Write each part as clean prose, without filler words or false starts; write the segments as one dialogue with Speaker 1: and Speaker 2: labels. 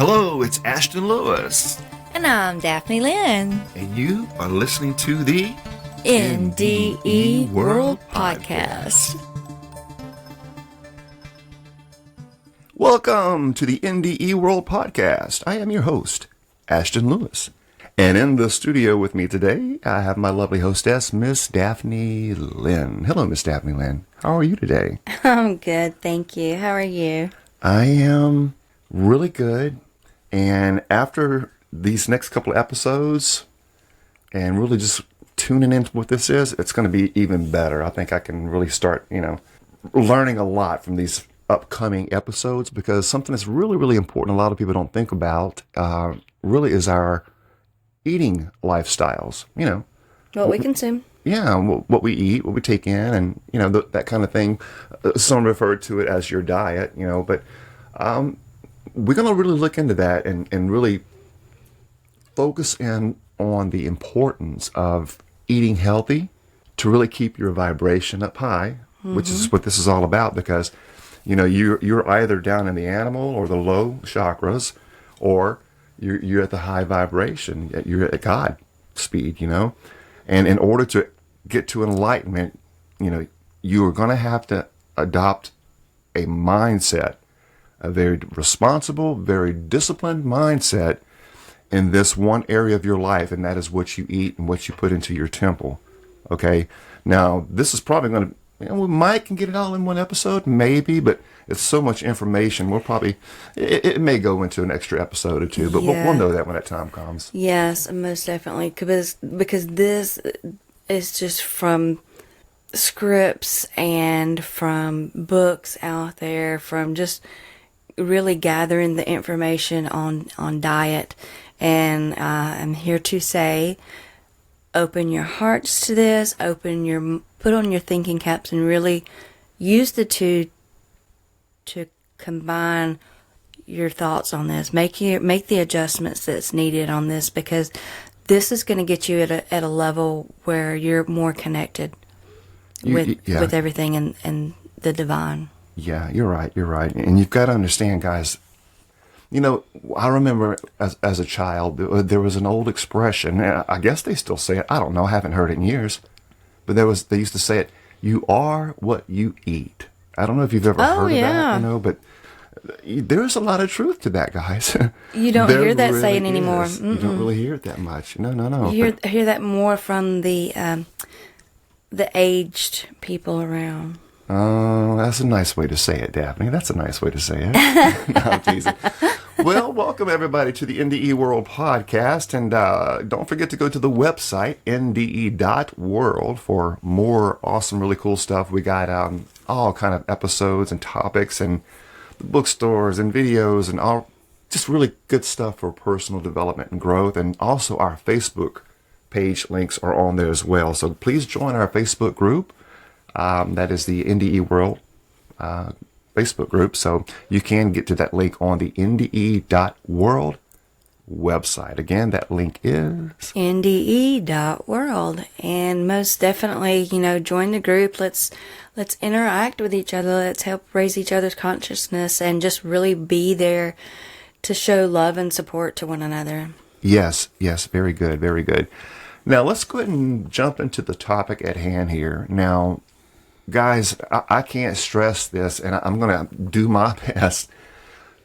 Speaker 1: Hello, it's Ashton Lewis.
Speaker 2: And I'm Daphne Lynn.
Speaker 1: And you are listening to the
Speaker 2: NDE World Podcast.
Speaker 1: Welcome to the NDE World Podcast. I am your host, Ashton Lewis. And in the studio with me today, I have my lovely hostess, Miss Daphne Lynn. Hello, Miss Daphne Lynn. How are you today?
Speaker 2: I'm good, thank you. How are you?
Speaker 1: I am really good. And after these next couple of episodes, and really just tuning into what this is, it's going to be even better. I think I can really start, learning a lot from these upcoming episodes, because something that's really, really important, a lot of people don't think about, really is our eating lifestyles,
Speaker 2: What we consume.
Speaker 1: Yeah, what we eat, what we take in, and, that kind of thing. Some refer to it as your diet, but we're going to really look into that and really focus in on the importance of eating healthy to really keep your vibration up high, which is what this is all about, because, you're either down in the animal or the low chakras, or you're at the high vibration, you're at God speed, And in order to get to enlightenment, you are going to have to adopt a mindset, a very responsible, very disciplined mindset in this one area of your life, and that is what you eat and what you put into your temple. Okay? Now, this is probably going to, we might can get it all in one episode, maybe, but it's so much information. We'll probably, it may go into an extra episode or two, but we'll know that when that time comes.
Speaker 2: Yes, most definitely, because this is just from scripts and from books out there, from just really gathering the information on diet. And I'm here to say, open your hearts to this, put on your thinking caps, and really use the two to combine your thoughts on this. Make the adjustments that's needed on this, because this is going to get you at a level where you're more connected with everything and the divine.
Speaker 1: Yeah, you're right. And you've got to understand, guys, I remember as a child, there was an old expression, and I guess they still say it. I don't know. I haven't heard it in years. But they used to say it, you are what you eat. I don't know if you've ever heard of that, but there's a lot of truth to that, guys.
Speaker 2: You don't hear that really saying anymore.
Speaker 1: You don't really hear it that much. No.
Speaker 2: You hear that more from the aged people around.
Speaker 1: Oh, that's a nice way to say it, Daphne. That's a nice way to say it. No, I'm teasing. Well, welcome everybody to the NDE World Podcast, and don't forget to go to the website, nde.world, for more awesome, really cool stuff. We got all kind of episodes and topics, and bookstores and videos, and all just really good stuff for personal development and growth. And also our Facebook page links are on there as well. So please join our Facebook group. That is the NDE World Facebook group. So you can get to that link on the nde.world website. Again, that link is
Speaker 2: nde.world. And most definitely, join the group. Let's interact with each other. Let's help raise each other's consciousness and just really be there to show love and support to one another.
Speaker 1: Yes. Very good. Very good. Now, let's go ahead and jump into the topic at hand here. Now, guys, I can't stress this, and I'm going to do my best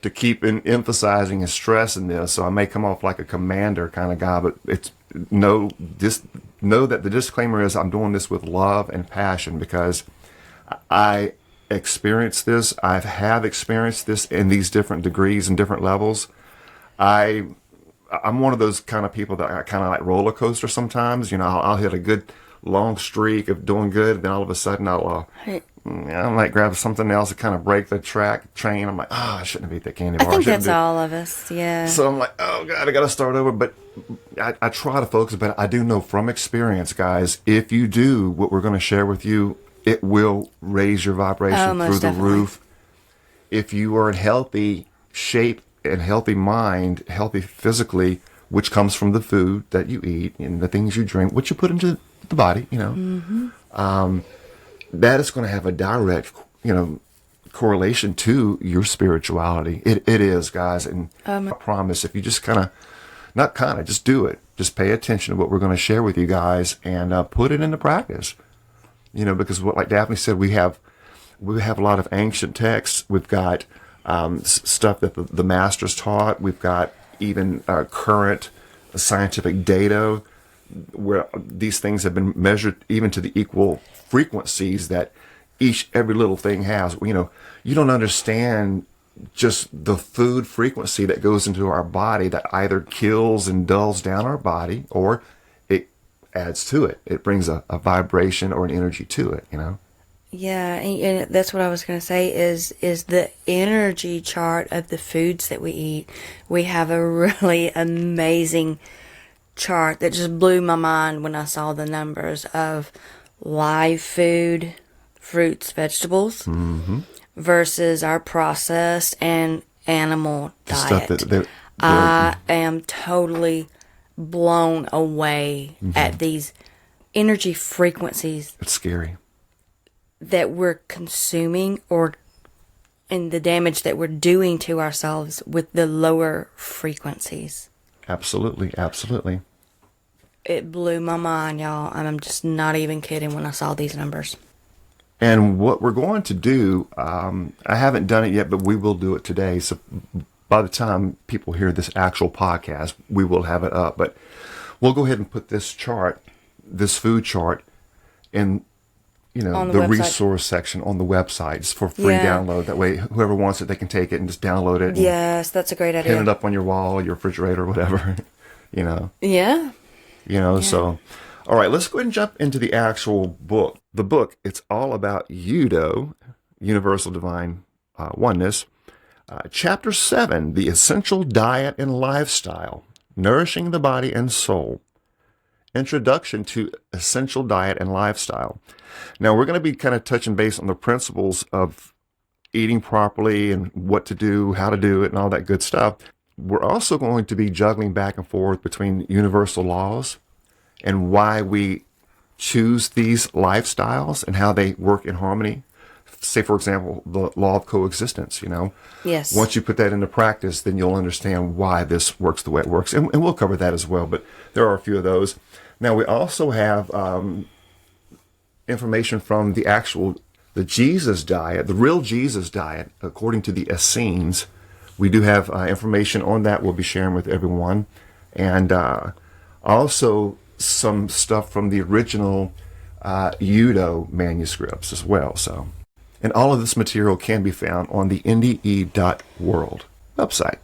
Speaker 1: to keep emphasizing and stressing this, so I may come off like a commander kind of guy, but know that the disclaimer is I'm doing this with love and passion, because I experienced this. I have experienced this in these different degrees and different levels. I'm one of those kind of people that I kind of like roller coaster sometimes. I'll hit a good long streak of doing good, then all of a sudden I might grab something else to kind of break the train. I'm like, I shouldn't be thinking anymore.
Speaker 2: I think that's all of us, yeah.
Speaker 1: So I'm like, oh God, I got to start over. But I try to focus, but I do know from experience, guys, if you do what we're going to share with you, it will raise your vibration through the roof. If you are in healthy shape and healthy mind, healthy physically, which comes from the food that you eat and the things you drink, what you put into the body, that is going to have a direct, correlation to your spirituality. It is, guys. And I promise, if you just just do it. Just pay attention to what we're going to share with you guys and put it into practice. Because like Daphne said, we have a lot of ancient texts. We've got stuff that the masters taught. We've got even current scientific data where these things have been measured even to the equal frequencies that every little thing has. You don't understand just the food frequency that goes into our body that either kills and dulls down our body, or it adds to it. It brings a vibration or an energy to it,
Speaker 2: Yeah, and that's what I was going to say is the energy chart of the foods that we eat. We have a really amazing chart that just blew my mind when I saw the numbers of live food, fruits, vegetables, versus our processed and animal diet. I am totally blown away at these energy frequencies.
Speaker 1: It's scary.
Speaker 2: That we're consuming and the damage that we're doing to ourselves with the lower frequencies.
Speaker 1: Absolutely, absolutely.
Speaker 2: It blew my mind, y'all. I'm just not even kidding when I saw these numbers.
Speaker 1: And what we're going to do, I haven't done it yet, but we will do it today. So by the time people hear this actual podcast, we will have it up. But we'll go ahead and put this food chart, in the resource section on the website. It's for free download. That way, whoever wants it, they can take it and just download it.
Speaker 2: Yes, that's a great idea.
Speaker 1: Pin it up on your wall, your refrigerator, whatever.
Speaker 2: Yeah.
Speaker 1: So, all right, let's go ahead and jump into the actual book. The book, it's all about UDO, Universal Divine Oneness. Chapter 7, The Essential Diet and Lifestyle, Nourishing the Body and Soul. Introduction to Essential Diet and Lifestyle. Now, we're going to be kind of touching base on the principles of eating properly and what to do, how to do it, and all that good stuff. We're also going to be juggling back and forth between universal laws and why we choose these lifestyles and how they work in harmony. Say, for example, the law of coexistence,
Speaker 2: Yes.
Speaker 1: Once you put that into practice, then you'll understand why this works the way it works. And we'll cover that as well, but there are a few of those. Now, we also have information from the Jesus diet, the real Jesus diet, according to the Essenes. We do have information on that we'll be sharing with everyone. And also some stuff from the original UDO manuscripts as well. So, and all of this material can be found on the NDE.world website.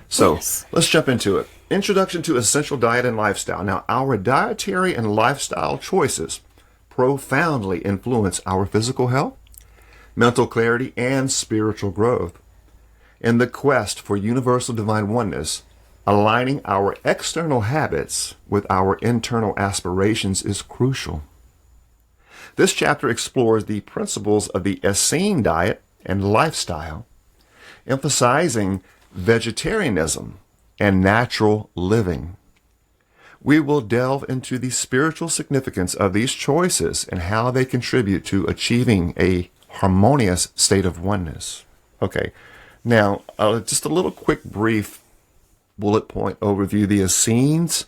Speaker 1: So yes. Let's jump into it. Introduction to Essential Diet and Lifestyle. Now, our dietary and lifestyle choices profoundly influence our physical health, mental clarity, and spiritual growth. In the quest for universal divine oneness, aligning our external habits with our internal aspirations is crucial. This chapter explores the principles of the Essene diet and lifestyle, emphasizing vegetarianism and natural living. We will delve into the spiritual significance of these choices and how they contribute to achieving a harmonious state of oneness. Okay, now just a little quick brief bullet point overview. The Essenes,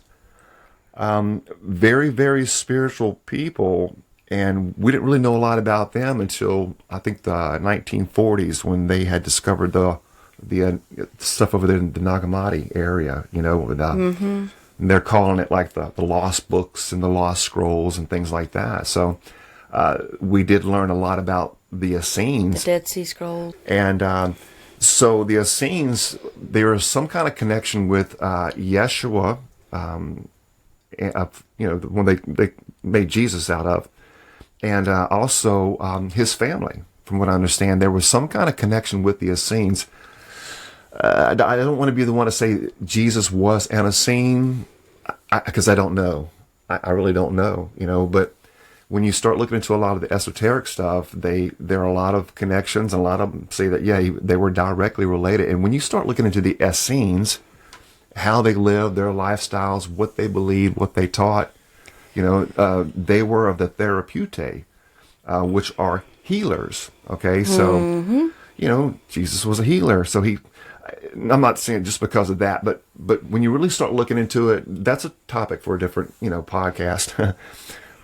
Speaker 1: very, very spiritual people, and we didn't really know a lot about them until I think the 1940s when they had discovered the stuff over there in the Nagamati area, and they're calling it like the lost books and the lost scrolls and things like that. So we did learn a lot about the Essenes.
Speaker 2: The Dead Sea Scrolls.
Speaker 1: And so the Essenes, there is some kind of connection with Yeshua, the one they made Jesus out of, and also his family. From what I understand, there was some kind of connection with the Essenes. I don't want to be the one to say Jesus was an Essene, because I don't know. I really don't know, but when you start looking into a lot of the esoteric stuff, there are a lot of connections, and a lot of them say that, they were directly related. And when you start looking into the Essenes, how they lived, their lifestyles, what they believed, what they taught, they were of the Therapeutae, which are healers. Okay, so Jesus was a healer, so I'm not saying just because of that, but when you really start looking into it, that's a topic for a different podcast.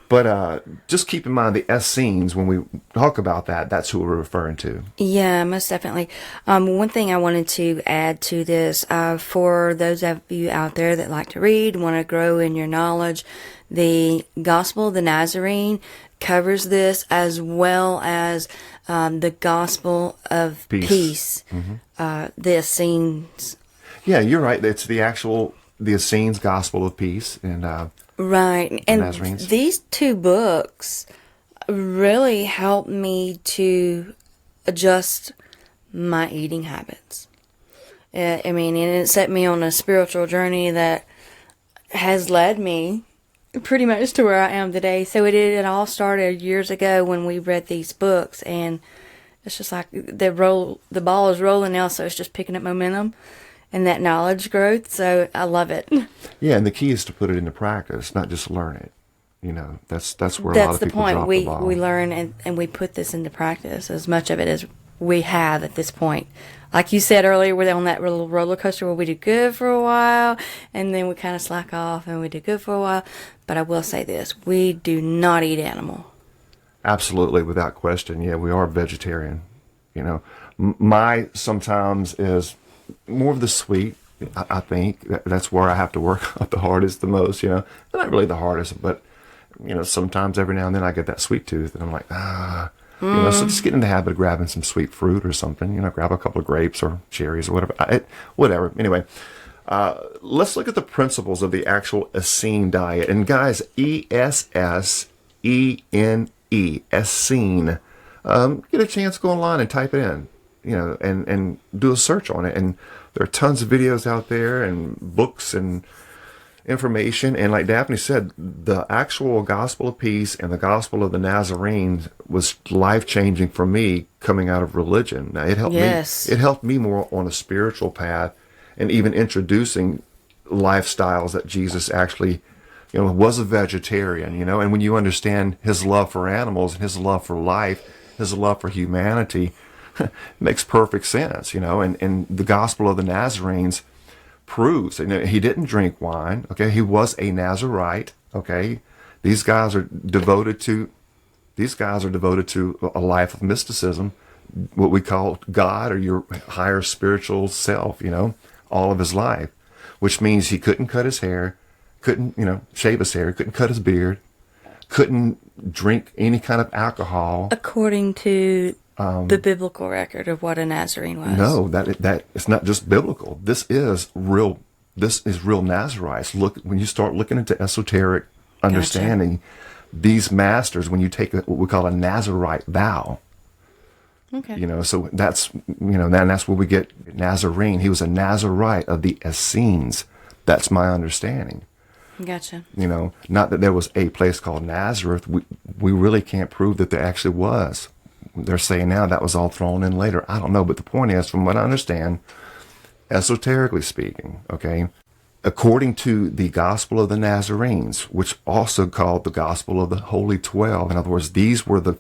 Speaker 1: But just keep in mind the Essenes when we talk about that. That's who we're referring to.
Speaker 2: Yeah, most definitely. One thing I wanted to add to this, for those of you out there that like to read, want to grow in your knowledge, the Gospel of the Nazarene covers this, as well as the Gospel of Peace. The Essenes.
Speaker 1: Yeah, you're right. It's the Essenes Gospel of Peace, and
Speaker 2: right. And
Speaker 1: Nazarenes.
Speaker 2: These two books really helped me to adjust my eating habits. And it set me on a spiritual journey that has led me pretty much to where I am today. So it all started years ago when we read these books, and it's just like the ball is rolling now, so it's just picking up momentum and that knowledge growth. So I love it.
Speaker 1: Yeah, and the key is to put it into practice, not just learn it. That's where a lot of people drop the ball.
Speaker 2: We learn and we put this into practice, as much of it as we have at this point. Like you said earlier, we're on that little roller coaster where we do good for a while, and then we kind of slack off, and we do good for a while. But I will say this: we do not eat animal.
Speaker 1: Absolutely, without question. Yeah, we are vegetarian. My sometimes is more of the sweet. I think that's where I have to work up the hardest, the most. Not really the hardest, but sometimes every now and then I get that sweet tooth, and I'm like, so just get in the habit of grabbing some sweet fruit or something. Grab a couple of grapes or cherries or whatever. Whatever. Anyway, let's look at the principles of the actual Essene diet. And guys, ESSENE, Essene. Get a chance, go online and type it in, and do a search on it. And there are tons of videos out there and books and information. And like Daphne said, the actual Gospel of Peace and the Gospel of the Nazarenes was life-changing for me coming out of religion. Now, it helped me. It helped me more on a spiritual path, and even introducing lifestyles that Jesus actually, was a vegetarian, and when you understand his love for animals and his love for life, his love for humanity, it makes perfect sense, and the Gospel of the Nazarenes proves, he didn't drink wine, okay? He was a Nazarite, okay? These guys are devoted to a life of mysticism, what we call God or your higher spiritual self, all of his life, which means he couldn't cut his hair, couldn't, shave his hair, couldn't cut his beard, couldn't drink any kind of alcohol.
Speaker 2: According to the biblical record of what a Nazarene was.
Speaker 1: No, that it's not just biblical. This is real Nazarites. Look, when you start looking into esoteric understanding, these masters, when you take what we call a Nazarite vow,
Speaker 2: okay.
Speaker 1: So that's, that's where we get Nazarene. He was a Nazarite of the Essenes. That's my understanding.
Speaker 2: Gotcha.
Speaker 1: Not that there was a place called Nazareth. We really can't prove that there actually was. They're saying now that was all thrown in later. I don't know, but the point is, from what I understand, esoterically speaking, okay, according to the Gospel of the Nazarenes, which also called the Gospel of the Holy 12, in other words, these were the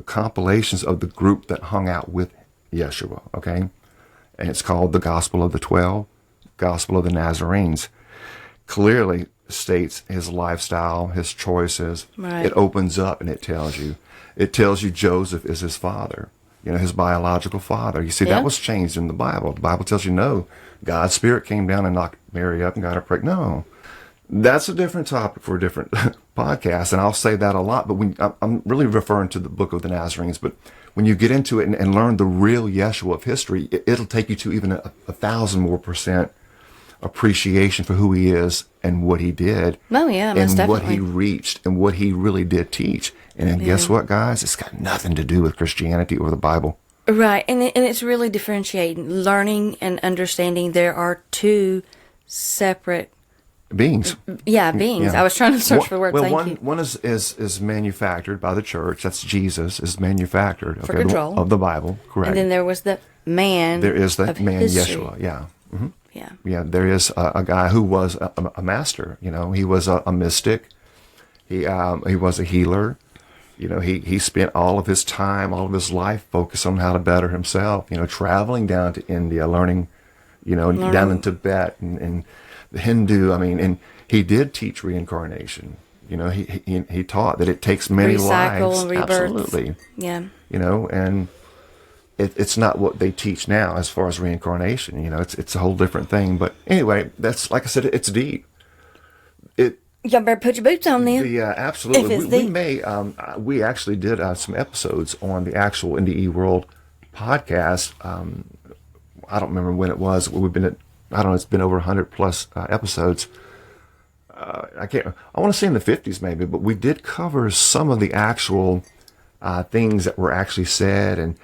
Speaker 1: compilations of the group that hung out with Yeshua, okay, and it's called the Gospel of the 12, Gospel of the Nazarenes. Clearly states his lifestyle, his choices.
Speaker 2: Right.
Speaker 1: It opens up and it tells you Joseph is his father, his biological father. You see, that was changed in the Bible. The Bible tells you, no, God's Spirit came down and knocked Mary up and got her pregnant. No, that's a different topic for a different podcast, and I'll say that a lot, but I'm really referring to the book of the Nazarenes, but when you get into it and learn the real Yeshua of history, it'll take you to even 1,000 more % appreciation for who he is and what he did.
Speaker 2: Oh, yeah, most
Speaker 1: and
Speaker 2: definitely.
Speaker 1: What he reached and what he really did teach. And then guess what, guys? It's got nothing to do with Christianity or the Bible.
Speaker 2: Right, and it's really differentiating, learning and understanding there are two separate
Speaker 1: beings.
Speaker 2: Yeah, beings. Yeah. I was trying to search for the word.
Speaker 1: Well, one is manufactured by the church. That's Jesus is manufactured
Speaker 2: for control
Speaker 1: of the Bible. Correct.
Speaker 2: And then there was the man.
Speaker 1: There is the man
Speaker 2: history.
Speaker 1: Yeshua. Yeah. Mm-hmm.
Speaker 2: Yeah.
Speaker 1: Yeah. There is a guy who was a master. He was a mystic. He was a healer. He spent all of his time, all of his life focused on how to better himself, traveling down to India, learning, down in Tibet and the Hindu. And he did teach reincarnation. He taught that it takes many
Speaker 2: Recycle
Speaker 1: lives.
Speaker 2: and rebirth.
Speaker 1: Absolutely.
Speaker 2: Yeah.
Speaker 1: And it's not what they teach now as far as reincarnation. It's a whole different thing. But anyway, that's, like I said, it's deep.
Speaker 2: Y'all better put your boots on then.
Speaker 1: Yeah, absolutely.
Speaker 2: If it's
Speaker 1: We actually did some episodes on the actual NDE World podcast. I don't remember when it was. We've been I don't know. It's been over 100 plus episodes. I want to say in the 50s maybe, but we did cover some of the actual things that were actually said and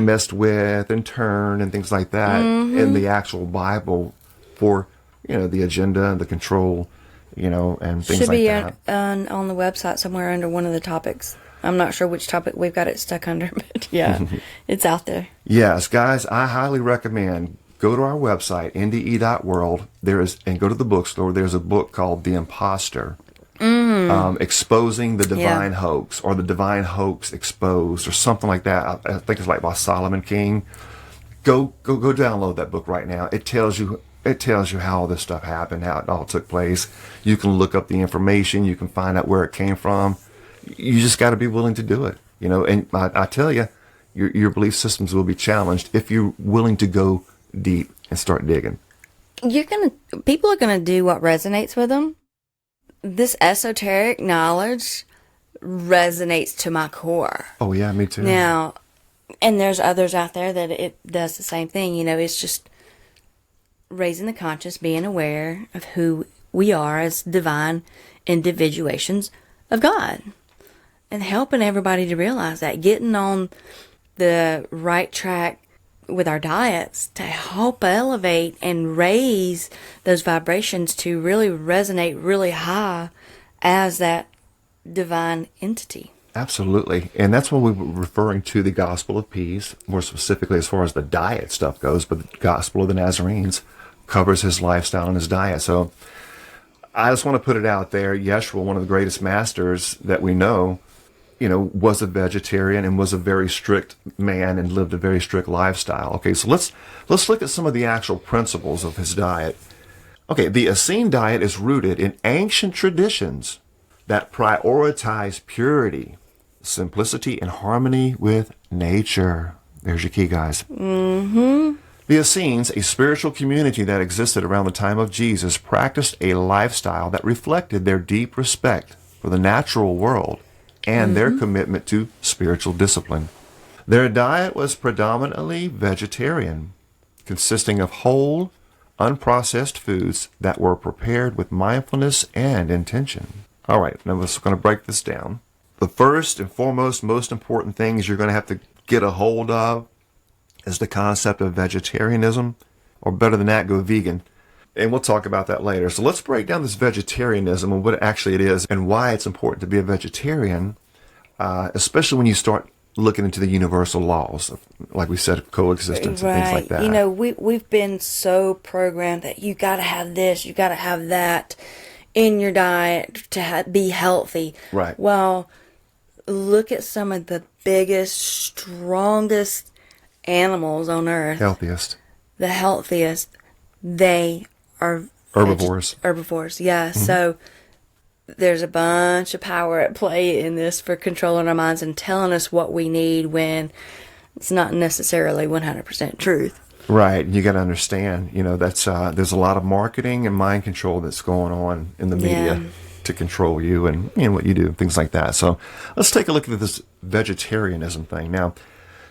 Speaker 1: messed with and turned and things like that in the actual Bible for the agenda and the control. And things like that.
Speaker 2: Should be on the website somewhere under one of the topics. I'm not sure which topic we've got it stuck under, but yeah, it's out there.
Speaker 1: Yes, guys, I highly recommend go to our website, NDE.world. And go to the bookstore. There's a book called The Imposter, Exposing the Divine Hoax, or The Divine Hoax Exposed, or something like that. I think it's like by Solomon King. Go download that book right now. It tells you how all this stuff happened, how it all took place. You can look up the information. You can find out where it came from. You just got to be willing to do it, And I tell you, your belief systems will be challenged if you're willing to go deep and start digging.
Speaker 2: People are gonna do what resonates with them. This esoteric knowledge resonates to my core.
Speaker 1: Oh yeah, me too.
Speaker 2: Now, and there's others out there that it does the same thing. It's just raising the conscious, being aware of who we are as divine individuations of God, and helping everybody to realize that, getting on the right track with our diets to help elevate and raise those vibrations to really resonate really high as that divine entity.
Speaker 1: Absolutely. And that's when we were referring to the Gospel of Peace, more specifically as far as the diet stuff goes, but the Gospel of the Nazarenes covers his lifestyle and his diet. So I just want to put it out there. Yeshua, one of the greatest masters that we know, was a vegetarian and was a very strict man and lived a very strict lifestyle. Okay, so let's look at some of the actual principles of his diet. Okay, the Essene diet is rooted in ancient traditions that prioritize purity, simplicity, and harmony with nature. There's your key, guys. The Essenes, a spiritual community that existed around the time of Jesus, practiced a lifestyle that reflected their deep respect for the natural world and their commitment to spiritual discipline. Their diet was predominantly vegetarian, consisting of whole, unprocessed foods that were prepared with mindfulness and intention. All right, now we're going to break this down. The first and foremost, most important things you're going to have to get a hold of is the concept of vegetarianism, or better than that, go vegan. And we'll talk about that later. So let's break down this vegetarianism and what actually it is and why it's important to be a vegetarian, especially when you start looking into the universal laws, like we said, of coexistence and things like that.
Speaker 2: We've been so programmed that you got to have this, you got to have that in your diet to be healthy.
Speaker 1: Right.
Speaker 2: Well, look at some of the biggest, strongest animals on earth. The healthiest. They are herbivores, yeah. So there's a bunch of power at play in this for controlling our minds and telling us what we need when it's not necessarily 100% truth.
Speaker 1: Right. You got to understand, that's there's a lot of marketing and mind control that's going on in the media to control you and what you do, things like that. So let's take a look at this vegetarianism thing. Now,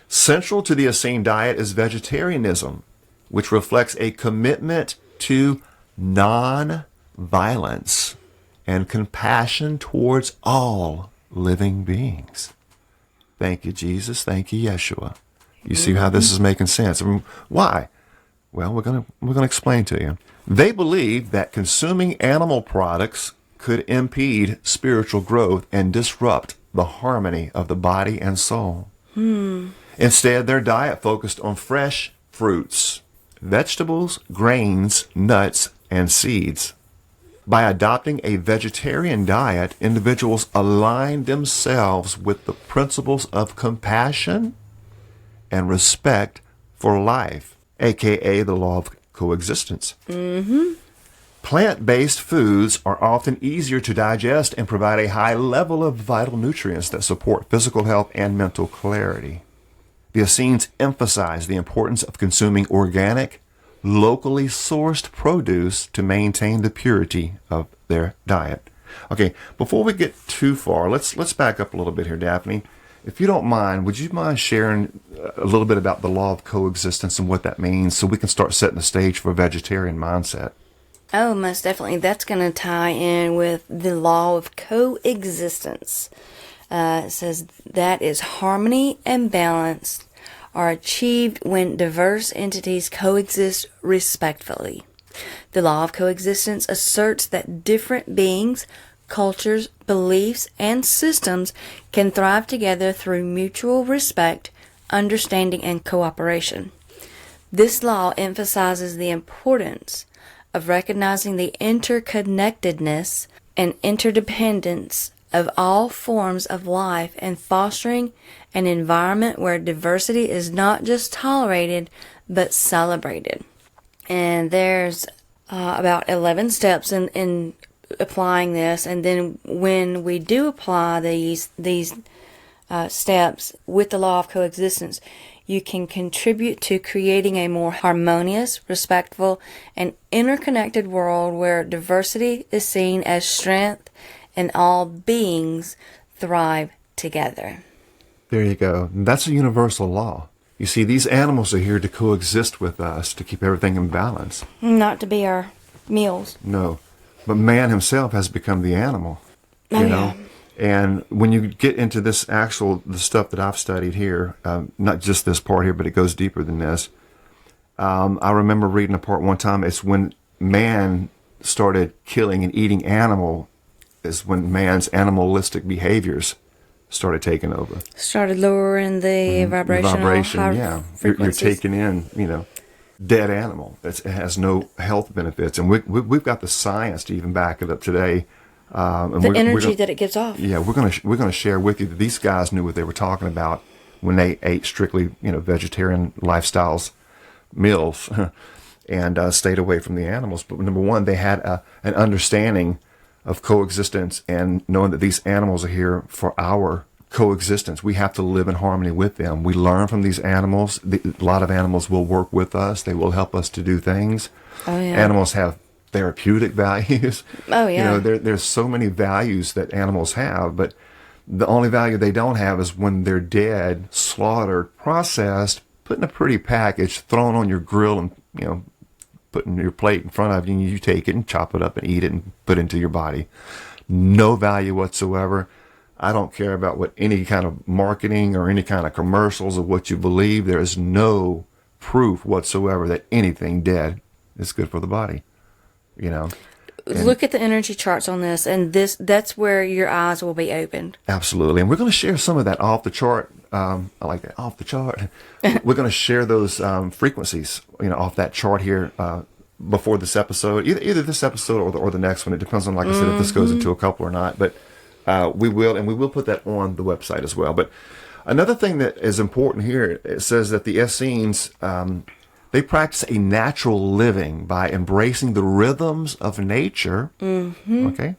Speaker 1: central to the Essene diet is vegetarianism, which reflects a commitment to non-violence and compassion towards all living beings. Thank you, Jesus. Thank you, Yeshua. You see how this is making sense? Why? Well, we're gonna explain to you. They believe that consuming animal products could impede spiritual growth and disrupt the harmony of the body and soul. Instead, their diet focused on fresh fruits, vegetables, grains, nuts, and seeds. By adopting a vegetarian diet, individuals align themselves with the principles of compassion and respect for life, aka the law of coexistence. Plant-based foods are often easier to digest and provide a high level of vital nutrients that support physical health and mental clarity. The Essenes emphasize the importance of consuming organic, locally sourced produce to maintain the purity of their diet. Okay, before we get too far, let's back up a little bit here, Daphne. If you don't mind, would you mind sharing a little bit about the law of coexistence and what that means so we can start setting the stage for a vegetarian mindset?
Speaker 2: Oh, most definitely. That's going to tie in with the law of coexistence. It says that is harmony and balance are achieved when diverse entities coexist respectfully. The law of coexistence asserts that different beings, cultures, beliefs, and systems can thrive together through mutual respect, understanding, and cooperation. This law emphasizes the importance of recognizing the interconnectedness and interdependence of all forms of life and fostering an environment where diversity is not just tolerated but celebrated. And there's about 11 steps in applying this, and then when we do apply these steps with the law of coexistence, you can contribute to creating a more harmonious, respectful, and interconnected world where diversity is seen as strength and all beings thrive together.
Speaker 1: There you go. That's a universal law. You see, these animals are here to coexist with us, to keep everything in balance.
Speaker 2: Not to be our meals.
Speaker 1: No. But man himself has become the animal.
Speaker 2: Oh,
Speaker 1: you know?
Speaker 2: yeah.
Speaker 1: And when you get into the stuff that I've studied here, not just this part here, but it goes deeper than this. I remember reading a part one time. It's when man started killing and eating animal, is when man's animalistic behaviors started taking over.
Speaker 2: Started lowering the vibration,
Speaker 1: yeah. You're taking in, dead animal. It has no health benefits, and we've got the science to even back it up today. And
Speaker 2: the energy that it gives off.
Speaker 1: Yeah, we're gonna share with you that these guys knew what they were talking about when they ate strictly, vegetarian lifestyles, meals, and stayed away from the animals. But number one, they had an understanding of coexistence and knowing that these animals are here for our coexistence. We have to live in harmony with them. We learn from these animals. A lot of animals will work with us. They will help us to do things.
Speaker 2: Oh, yeah.
Speaker 1: Animals have therapeutic values.
Speaker 2: Oh, yeah.
Speaker 1: There's so many values that animals have, but the only value they don't have is when they're dead, slaughtered, processed, put in a pretty package, thrown on your grill, and put in your plate in front of you, and you take it and chop it up and eat it and put it into your body. No value whatsoever. I don't care about what any kind of marketing or any kind of commercials of what you believe. There is no proof whatsoever that anything dead is good for the body.
Speaker 2: Look at the energy charts on this, and that's where your eyes will be opened.
Speaker 1: Absolutely. And we're going to share some of that off the chart. I like that, off the chart. We're going to share those frequencies, off that chart here before this episode, either this episode or the next one. It depends on, like I said, if this goes into a couple or not. But we will put that on the website as well. But another thing that is important here, it says that the Essenes, they practice a natural living by embracing the rhythms of nature, okay,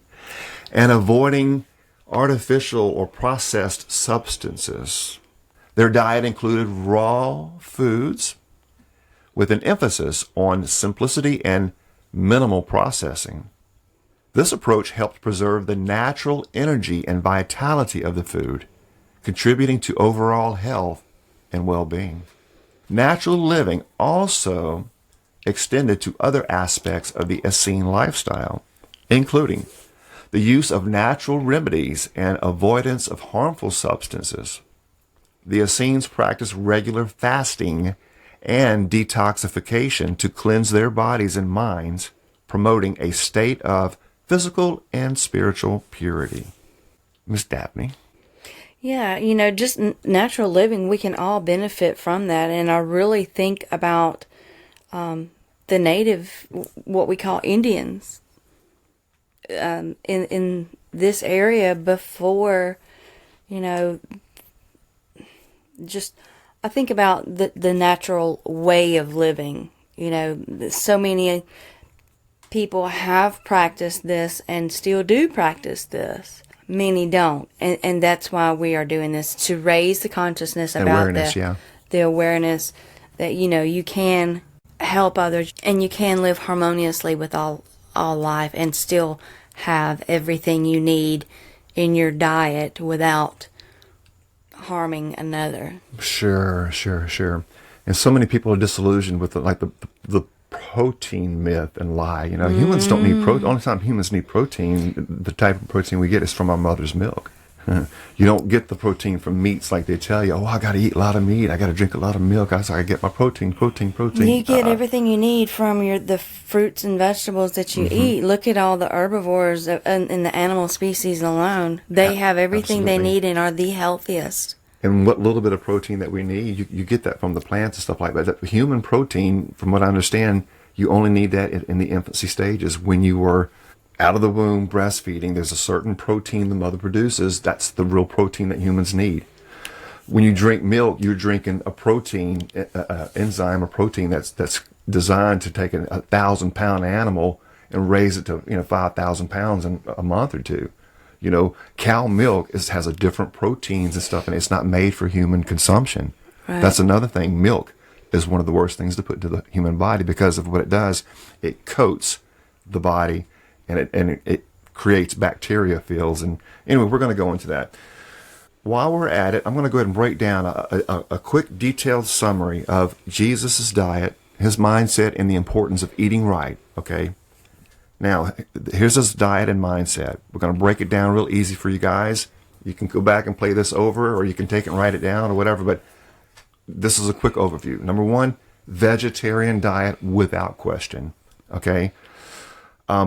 Speaker 1: and avoiding artificial or processed substances. Their diet included raw foods with an emphasis on simplicity and minimal processing. This approach helped preserve the natural energy and vitality of the food, contributing to overall health and well-being. Natural living also extended to other aspects of the Essene lifestyle, including the use of natural remedies and avoidance of harmful substances. The Essenes practiced regular fasting and detoxification to cleanse their bodies and minds, promoting a state of physical and spiritual purity. Miss Daphne?
Speaker 2: Yeah, just natural living, we can all benefit from that. And I really think about the native, what we call Indians. in this area before, just I think about the natural way of living. So many people have practiced this and still do practice this. Many don't, and that's why we are doing this, to raise the consciousness about
Speaker 1: awareness,
Speaker 2: the awareness that you can help others and you can live harmoniously with all life and still have everything you need in your diet without harming another.
Speaker 1: Sure. And so many people are disillusioned with the protein myth and lie. Humans don't need protein. The only time humans need protein, the type of protein we get, is from our mother's milk. You don't get the protein from meats like they tell you. Oh, I got to eat a lot of meat. I got to drink a lot of milk. That's how I get my protein.
Speaker 2: You get everything you need from the fruits and vegetables that you eat. Look at all the herbivores in the animal species alone. They have everything they need and are the healthiest.
Speaker 1: And what little bit of protein that we need, you get that from the plants and stuff like that. The human protein, from what I understand, you only need that in the infancy stages. When you were out of the womb breastfeeding, there's a certain protein the mother produces. That's the real protein that humans need. When you drink milk, you're drinking a protein, enzyme or protein that's designed to take a 1,000-pound animal and raise it to 5,000 pounds in a month or two. Cow milk has a different proteins and stuff, and it's not made for human consumption.
Speaker 2: Right.
Speaker 1: That's another thing. Milk is one of the worst things to put into the human body because of what it does. It coats the body, and it creates bacteria fields. And anyway, we're going to go into that. While we're at it, I'm going to go ahead and break down a quick detailed summary of Jesus' diet, his mindset, and the importance of eating right, okay? Now, here's his diet and mindset. We're going to break it down real easy for you guys. You can go back and play this over, or you can take it and write it down or whatever, but this is a quick overview. Number one, vegetarian diet without question, okay?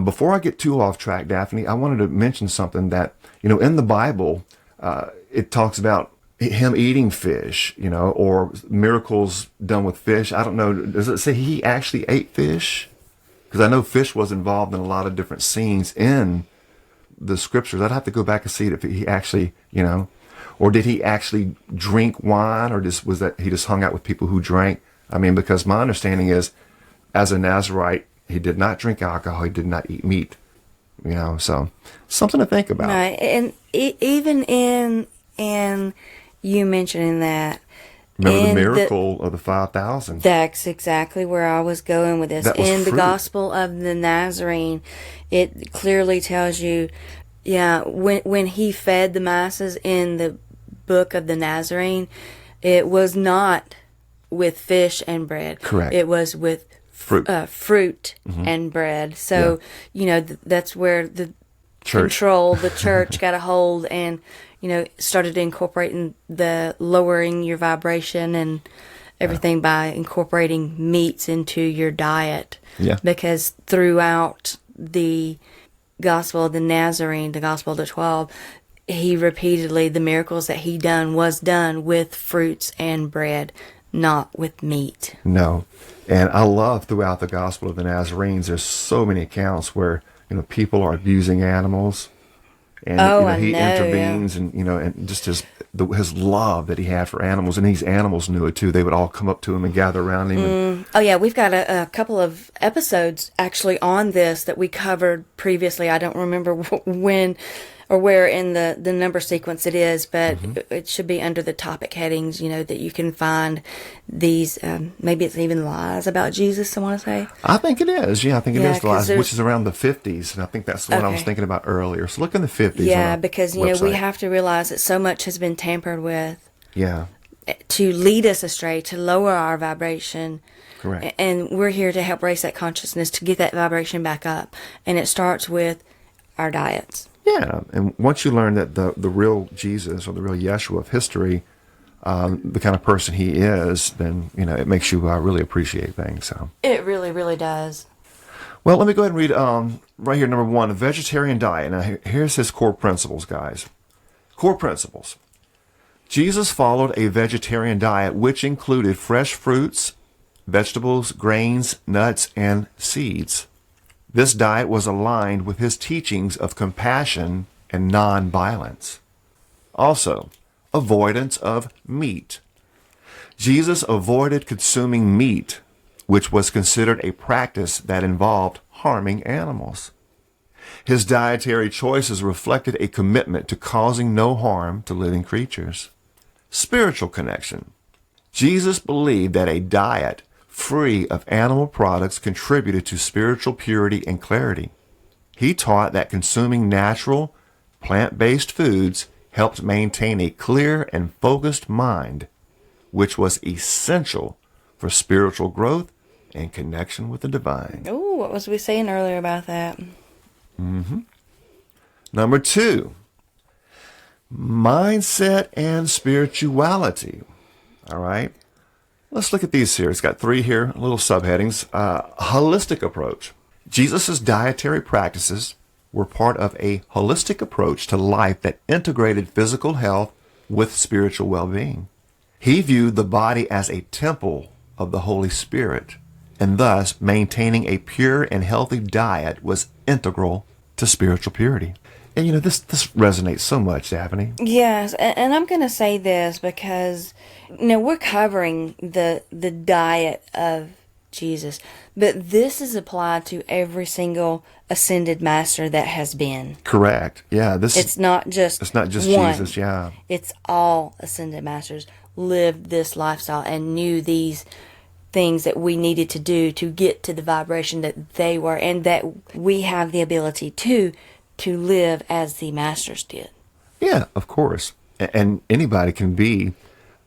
Speaker 1: Before I get too off track, Daphne, I wanted to mention something that, in the Bible, it talks about him eating fish, or miracles done with fish. I don't know. Does it say he actually ate fish? Because I know fish was involved in a lot of different scenes in the scriptures. I'd have to go back and see if he actually, or did he actually drink wine, or was that he just hung out with people who drank? I mean, because my understanding is, as a Nazarite, he did not drink alcohol. He did not eat meat. So something to think about.
Speaker 2: Right, and even in you mentioning that.
Speaker 1: Remember the miracle of the 5,000.
Speaker 2: That's exactly where I was going with this. In the Gospel of the Nazarene, it clearly tells you, when he fed the masses in the book of the Nazarene, it was not with fish and bread.
Speaker 1: Correct.
Speaker 2: It was with fruit and bread. So, that's where the church got a hold and, started incorporating the lowering your vibration and everything by incorporating meats into your diet.
Speaker 1: Yeah.
Speaker 2: Because throughout the Gospel of the Nazarene, the Gospel of the 12, he repeatedly, the miracles that he was done with fruits and bread, not with meat.
Speaker 1: No. And I love throughout the Gospel of the Nazarenes, there's so many accounts where, people are abusing animals. And he intervenes, and and just his love that he had for animals, and these animals knew it too. They would all come up to him and gather around him.
Speaker 2: We've got a couple of episodes actually on this that we covered previously. I don't remember when or where in the number sequence it is, but it should be under the topic headings, that you can find these, maybe it's even lies about Jesus, I want to say.
Speaker 1: I think it is. Yeah, I think it is lies, which is around the 50s, and I think that's the one I was thinking about earlier. So look in the 50s.
Speaker 2: Yeah, because, we have to realize that so much has been tampered with.
Speaker 1: Yeah.
Speaker 2: To lead us astray, to lower our vibration.
Speaker 1: Correct.
Speaker 2: And we're here to help raise that consciousness, to get that vibration back up. And it starts with our diets.
Speaker 1: Yeah, and once you learn that the real Jesus or the real Yeshua of history, the kind of person he is, then, it makes you really appreciate things. So
Speaker 2: it really, really does.
Speaker 1: Well, let me go ahead and read right here, number one, a vegetarian diet. Now, here's his core principles, guys. Core principles. Jesus followed a vegetarian diet, which included fresh fruits, vegetables, grains, nuts, and seeds. This diet was aligned with his teachings of compassion and nonviolence. Also, avoidance of meat. Jesus avoided consuming meat, which was considered a practice that involved harming animals. His dietary choices reflected a commitment to causing no harm to living creatures. Spiritual connection. Jesus believed that a diet free of animal products contributed to spiritual purity and clarity. He taught that consuming natural, plant-based foods helped maintain a clear and focused mind, which was essential for spiritual growth and connection with the divine.
Speaker 2: Oh, what was we saying earlier about that?
Speaker 1: Number 2, mindset and spirituality. All right. Let's look at these here. It's got 3 here, little subheadings. Holistic approach. Jesus' dietary practices were part of a holistic approach to life that integrated physical health with spiritual well-being. He viewed the body as a temple of the Holy Spirit, and thus maintaining a pure and healthy diet was integral to spiritual purity. And this resonates so much, Daphne.
Speaker 2: Yes, and I'm going to say this because, we're covering the diet of Jesus, but this is applied to every single ascended master that has been.
Speaker 1: Correct. Yeah,
Speaker 2: it's not just one.
Speaker 1: Jesus, yeah.
Speaker 2: It's all ascended masters lived this lifestyle and knew these things that we needed to do to get to the vibration that they were, and that we have the ability to live as the masters did.
Speaker 1: Yeah, of course. And anybody can be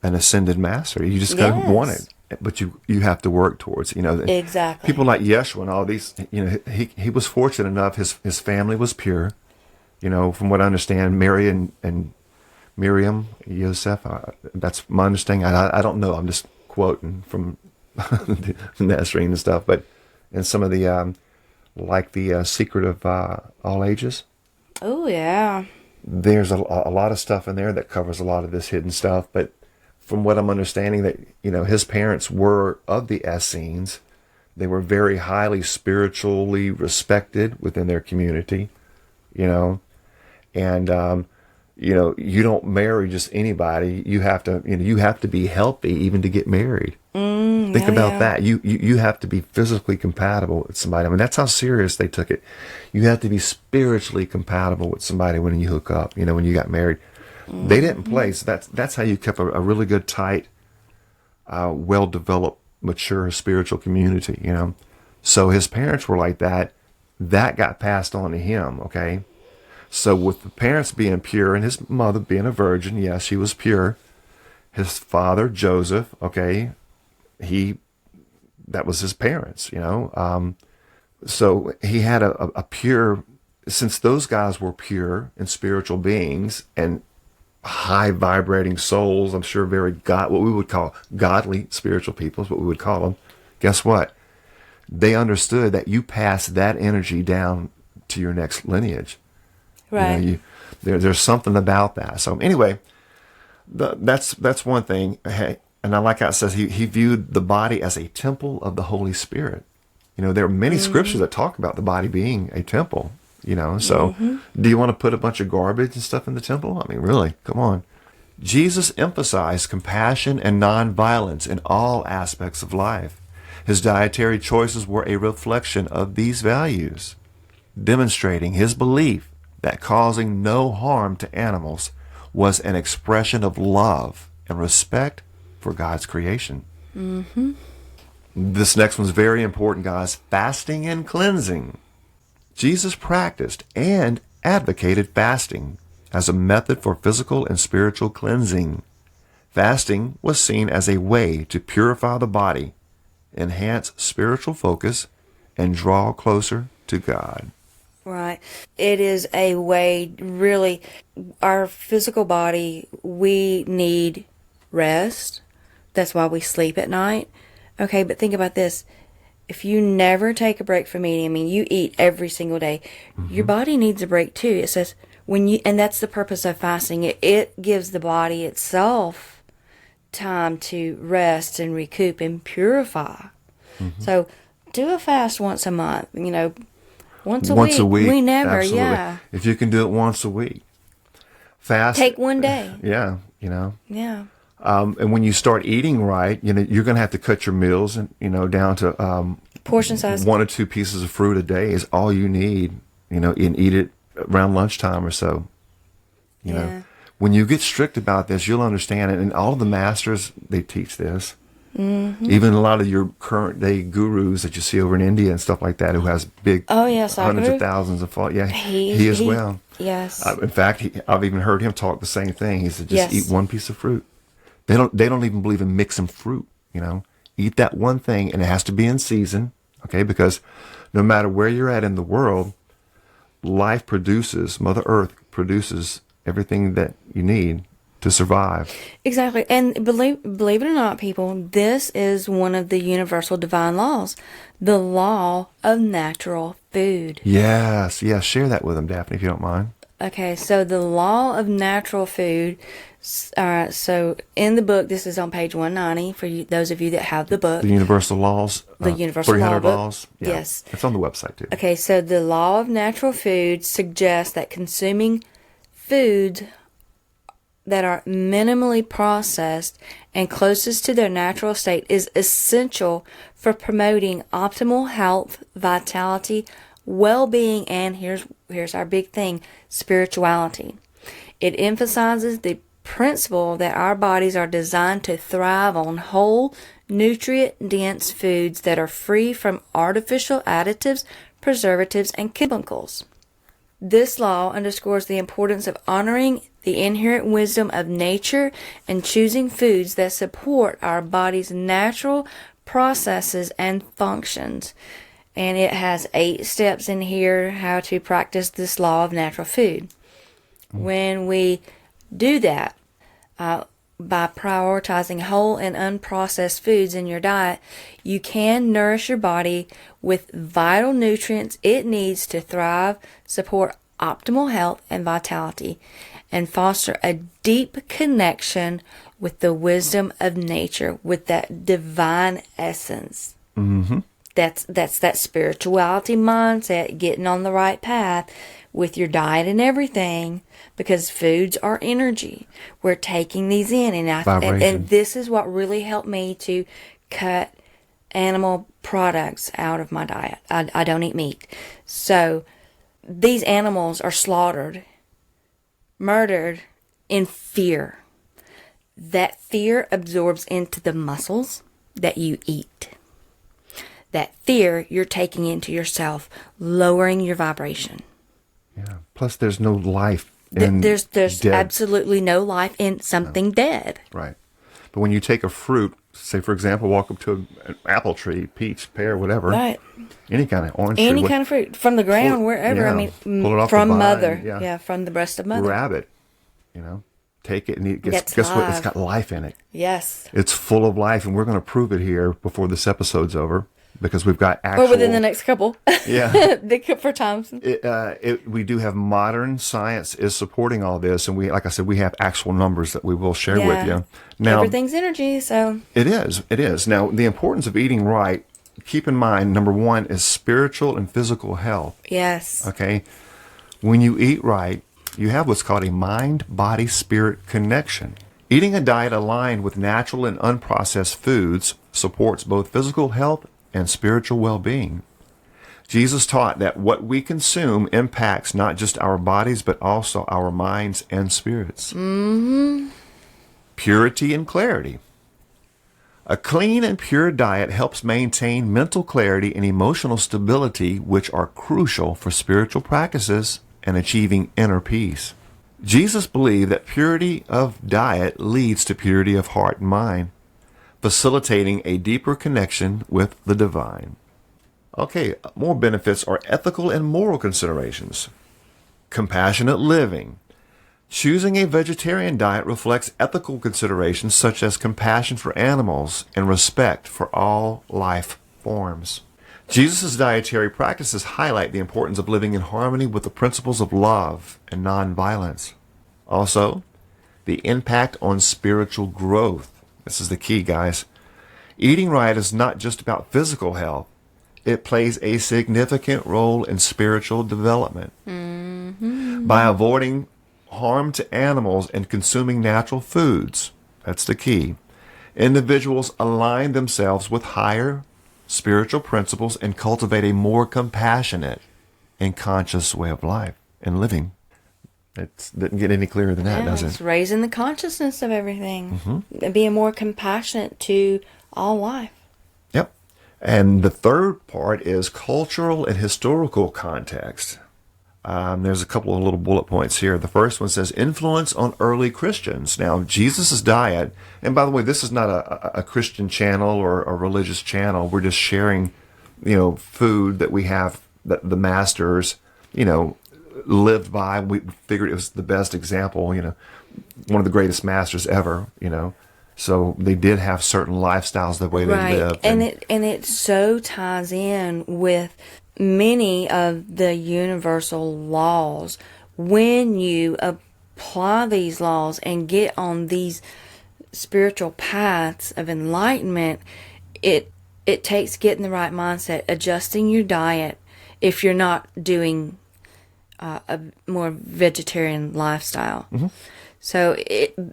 Speaker 1: an ascended master. You just got to want it. But you have to work towards it.
Speaker 2: Exactly.
Speaker 1: People like Yeshua and all these, he was fortunate enough. His family was pure. From what I understand, Mary and Miriam, Yosef, that's my understanding. I don't know. I'm just quoting from the Nazarene and stuff. But in some of the, like the Secret of All Ages.
Speaker 2: Oh, yeah.
Speaker 1: There's a lot of stuff in there that covers a lot of this hidden stuff. But from what I'm understanding, that his parents were of the Essenes. They were very highly spiritually respected within their community, and you don't marry just anybody. You have to be healthy even to get married. Think about that. You have to be physically compatible with somebody. I mean, that's how serious they took it. You have to be spiritually compatible with somebody when you hook up. When you got married. They didn't play, so that's how you kept a really good, tight, well-developed, mature spiritual community, So his parents were like that. That got passed on to him, okay? So with the parents being pure and his mother being a virgin, yes, she was pure. His father, Joseph, okay, that was his parents, So he had a pure, since those guys were pure and spiritual beings and high vibrating souls, I'm sure what we would call godly spiritual people is what we would call them. Guess what? They understood that you pass that energy down to your next lineage.
Speaker 2: Right.
Speaker 1: There's something about that. So anyway, that's one thing. Hey, and like I said, he viewed the body as a temple of the Holy Spirit. There are many scriptures that talk about the body being a temple. So do you want to put a bunch of garbage and stuff in the temple? I mean, really, come on. Jesus emphasized compassion and nonviolence in all aspects of life. His dietary choices were a reflection of these values, demonstrating his belief that causing no harm to animals was an expression of love and respect for God's creation. This next one's very important, guys. Fasting and cleansing. Jesus practiced and advocated fasting as a method for physical and spiritual cleansing. Fasting was seen as a way to purify the body, enhance spiritual focus, and draw closer to God.
Speaker 2: Right. It is a way, really, our physical body, we need rest. That's why we sleep at night. Okay, but think about this. If you never take a break from eating, I mean, you eat every single day, your body needs a break too. It says and that's the purpose of fasting. It gives the body itself time to rest and recoup and purify. So do a fast once a month. Once a
Speaker 1: once a
Speaker 2: week.
Speaker 1: week.
Speaker 2: We never,
Speaker 1: Absolutely.
Speaker 2: yeah.
Speaker 1: If you can do it once a week, fast.
Speaker 2: Take one day.
Speaker 1: Yeah, you know.
Speaker 2: Yeah.
Speaker 1: And when you start eating right, you know, you're going to have to cut your meals and, you know, down to
Speaker 2: Portion size.
Speaker 1: 1 or 2 pieces of fruit a day is all you need, you know, and eat it around lunchtime or so. You know, when you get strict about this, you'll understand it. And all of the masters, they teach this. Mm-hmm. Even a lot of your current day gurus that you see over in India and stuff like that, who has big, hundreds of thousands of followers. Yeah, he as well.
Speaker 2: Yes.
Speaker 1: In fact, I've even heard him talk the same thing. He said, just eat one piece of fruit. They don't even believe in mixing fruit, you know. Eat that one thing, and it has to be in season, okay? Because no matter where you're at in the world, life produces, Mother Earth produces everything that you need to survive.
Speaker 2: Exactly. And believe it or not, people, this is one of the universal divine laws, the law of natural food.
Speaker 1: Yes. Share that with them, Daphne, if you don't mind.
Speaker 2: Okay, so the law of natural food. So in the book, this is on page 190 for you, those of you that have the book.
Speaker 1: The Universal Laws.
Speaker 2: The Universal
Speaker 1: 300
Speaker 2: Law
Speaker 1: Laws. Yeah.
Speaker 2: Yes.
Speaker 1: It's on the website, too.
Speaker 2: Okay, so the law of natural food suggests that consuming foods that are minimally processed and closest to their natural state is essential for promoting optimal health, vitality, well-being, and here's our big thing, spirituality. It emphasizes the principle that our bodies are designed to thrive on whole, nutrient-dense foods that are free from artificial additives, preservatives, and chemicals. This law underscores the importance of honoring the inherent wisdom of nature and choosing foods that support our body's natural processes and functions. And it has 8 steps in here how to practice this law of natural food. When we do that, by prioritizing whole and unprocessed foods in your diet, you can nourish your body with vital nutrients it needs to thrive, support optimal health and vitality, and foster a deep connection with the wisdom of nature, with that divine essence.
Speaker 1: Mm-hmm.
Speaker 2: That's that spirituality mindset, getting on the right path with your diet and everything, because foods are energy. We're taking these in, and this is what really helped me to cut animal products out of my diet. I don't eat meat. So these animals are slaughtered, murdered in fear. That fear absorbs into the muscles that you eat. That fear you're taking into yourself, lowering your vibration.
Speaker 1: Yeah. Plus, there's no life in
Speaker 2: There's
Speaker 1: dead.
Speaker 2: absolutely no life in something dead.
Speaker 1: Right. But when you take a fruit, say, for example, walk up to an apple tree, peach, pear, whatever.
Speaker 2: Right.
Speaker 1: Any kind of orange
Speaker 2: Any
Speaker 1: tree.
Speaker 2: kind of fruit, from the ground, wherever.
Speaker 1: Yeah,
Speaker 2: I mean,
Speaker 1: pull it off
Speaker 2: from
Speaker 1: the vine,
Speaker 2: mother.
Speaker 1: yeah.
Speaker 2: From the breast of mother.
Speaker 1: Grab it, you know, take it, and
Speaker 2: That's
Speaker 1: guess what? It's
Speaker 2: live.
Speaker 1: got life in it.
Speaker 2: Yes.
Speaker 1: It's full of life, and we're going to prove it here before this episode's over, because we've got actual...
Speaker 2: Or within the next couple.
Speaker 1: Yeah.
Speaker 2: For times.
Speaker 1: We do have modern science is supporting all this, and like I said, we have actual numbers that we will share with you. Now,
Speaker 2: everything's energy, so...
Speaker 1: It is. Now, the importance of eating right, keep in mind, number 1 is spiritual and physical health.
Speaker 2: Yes.
Speaker 1: Okay? When you eat right, you have what's called a mind-body-spirit connection. Eating a diet aligned with natural and unprocessed foods supports both physical health and spiritual well-being. Jesus taught that what we consume impacts not just our bodies, but also our minds and spirits.
Speaker 2: Mm-hmm.
Speaker 1: Purity and clarity. A clean and pure diet helps maintain mental clarity and emotional stability, which are crucial for spiritual practices and achieving inner peace. Jesus believed that purity of diet leads to purity of heart and mind, facilitating a deeper connection with the divine. Okay, more benefits are ethical and moral considerations. Compassionate living. Choosing a vegetarian diet reflects ethical considerations such as compassion for animals and respect for all life forms. Jesus' dietary practices highlight the importance of living in harmony with the principles of love and nonviolence. Also, the impact on spiritual growth. This is the key, guys. Eating right is not just about physical health. it plays a significant role in spiritual development. By avoiding harm to animals and consuming natural foods, that's the key, individuals align themselves with higher spiritual principles and cultivate a more compassionate and conscious way of life and living. It didn't get any clearer than that, does it?
Speaker 2: It's raising the consciousness of everything. And being more compassionate to all life.
Speaker 1: Yep. And the third part is cultural and historical context. There's a couple of little bullet points here. The first one says influence on early Christians. Now, Jesus' diet, and by the way, this is not a Christian channel or a religious channel. We're just sharing, food that we have, that the masters, lived by. We figured it was the best example, one of the greatest masters ever, So they did have certain lifestyles, the way they lived.
Speaker 2: And it so ties in with many of the universal laws. When you apply these laws and get on these spiritual paths of enlightenment, it takes getting the right mindset, adjusting your diet if you're not doing a more vegetarian lifestyle. So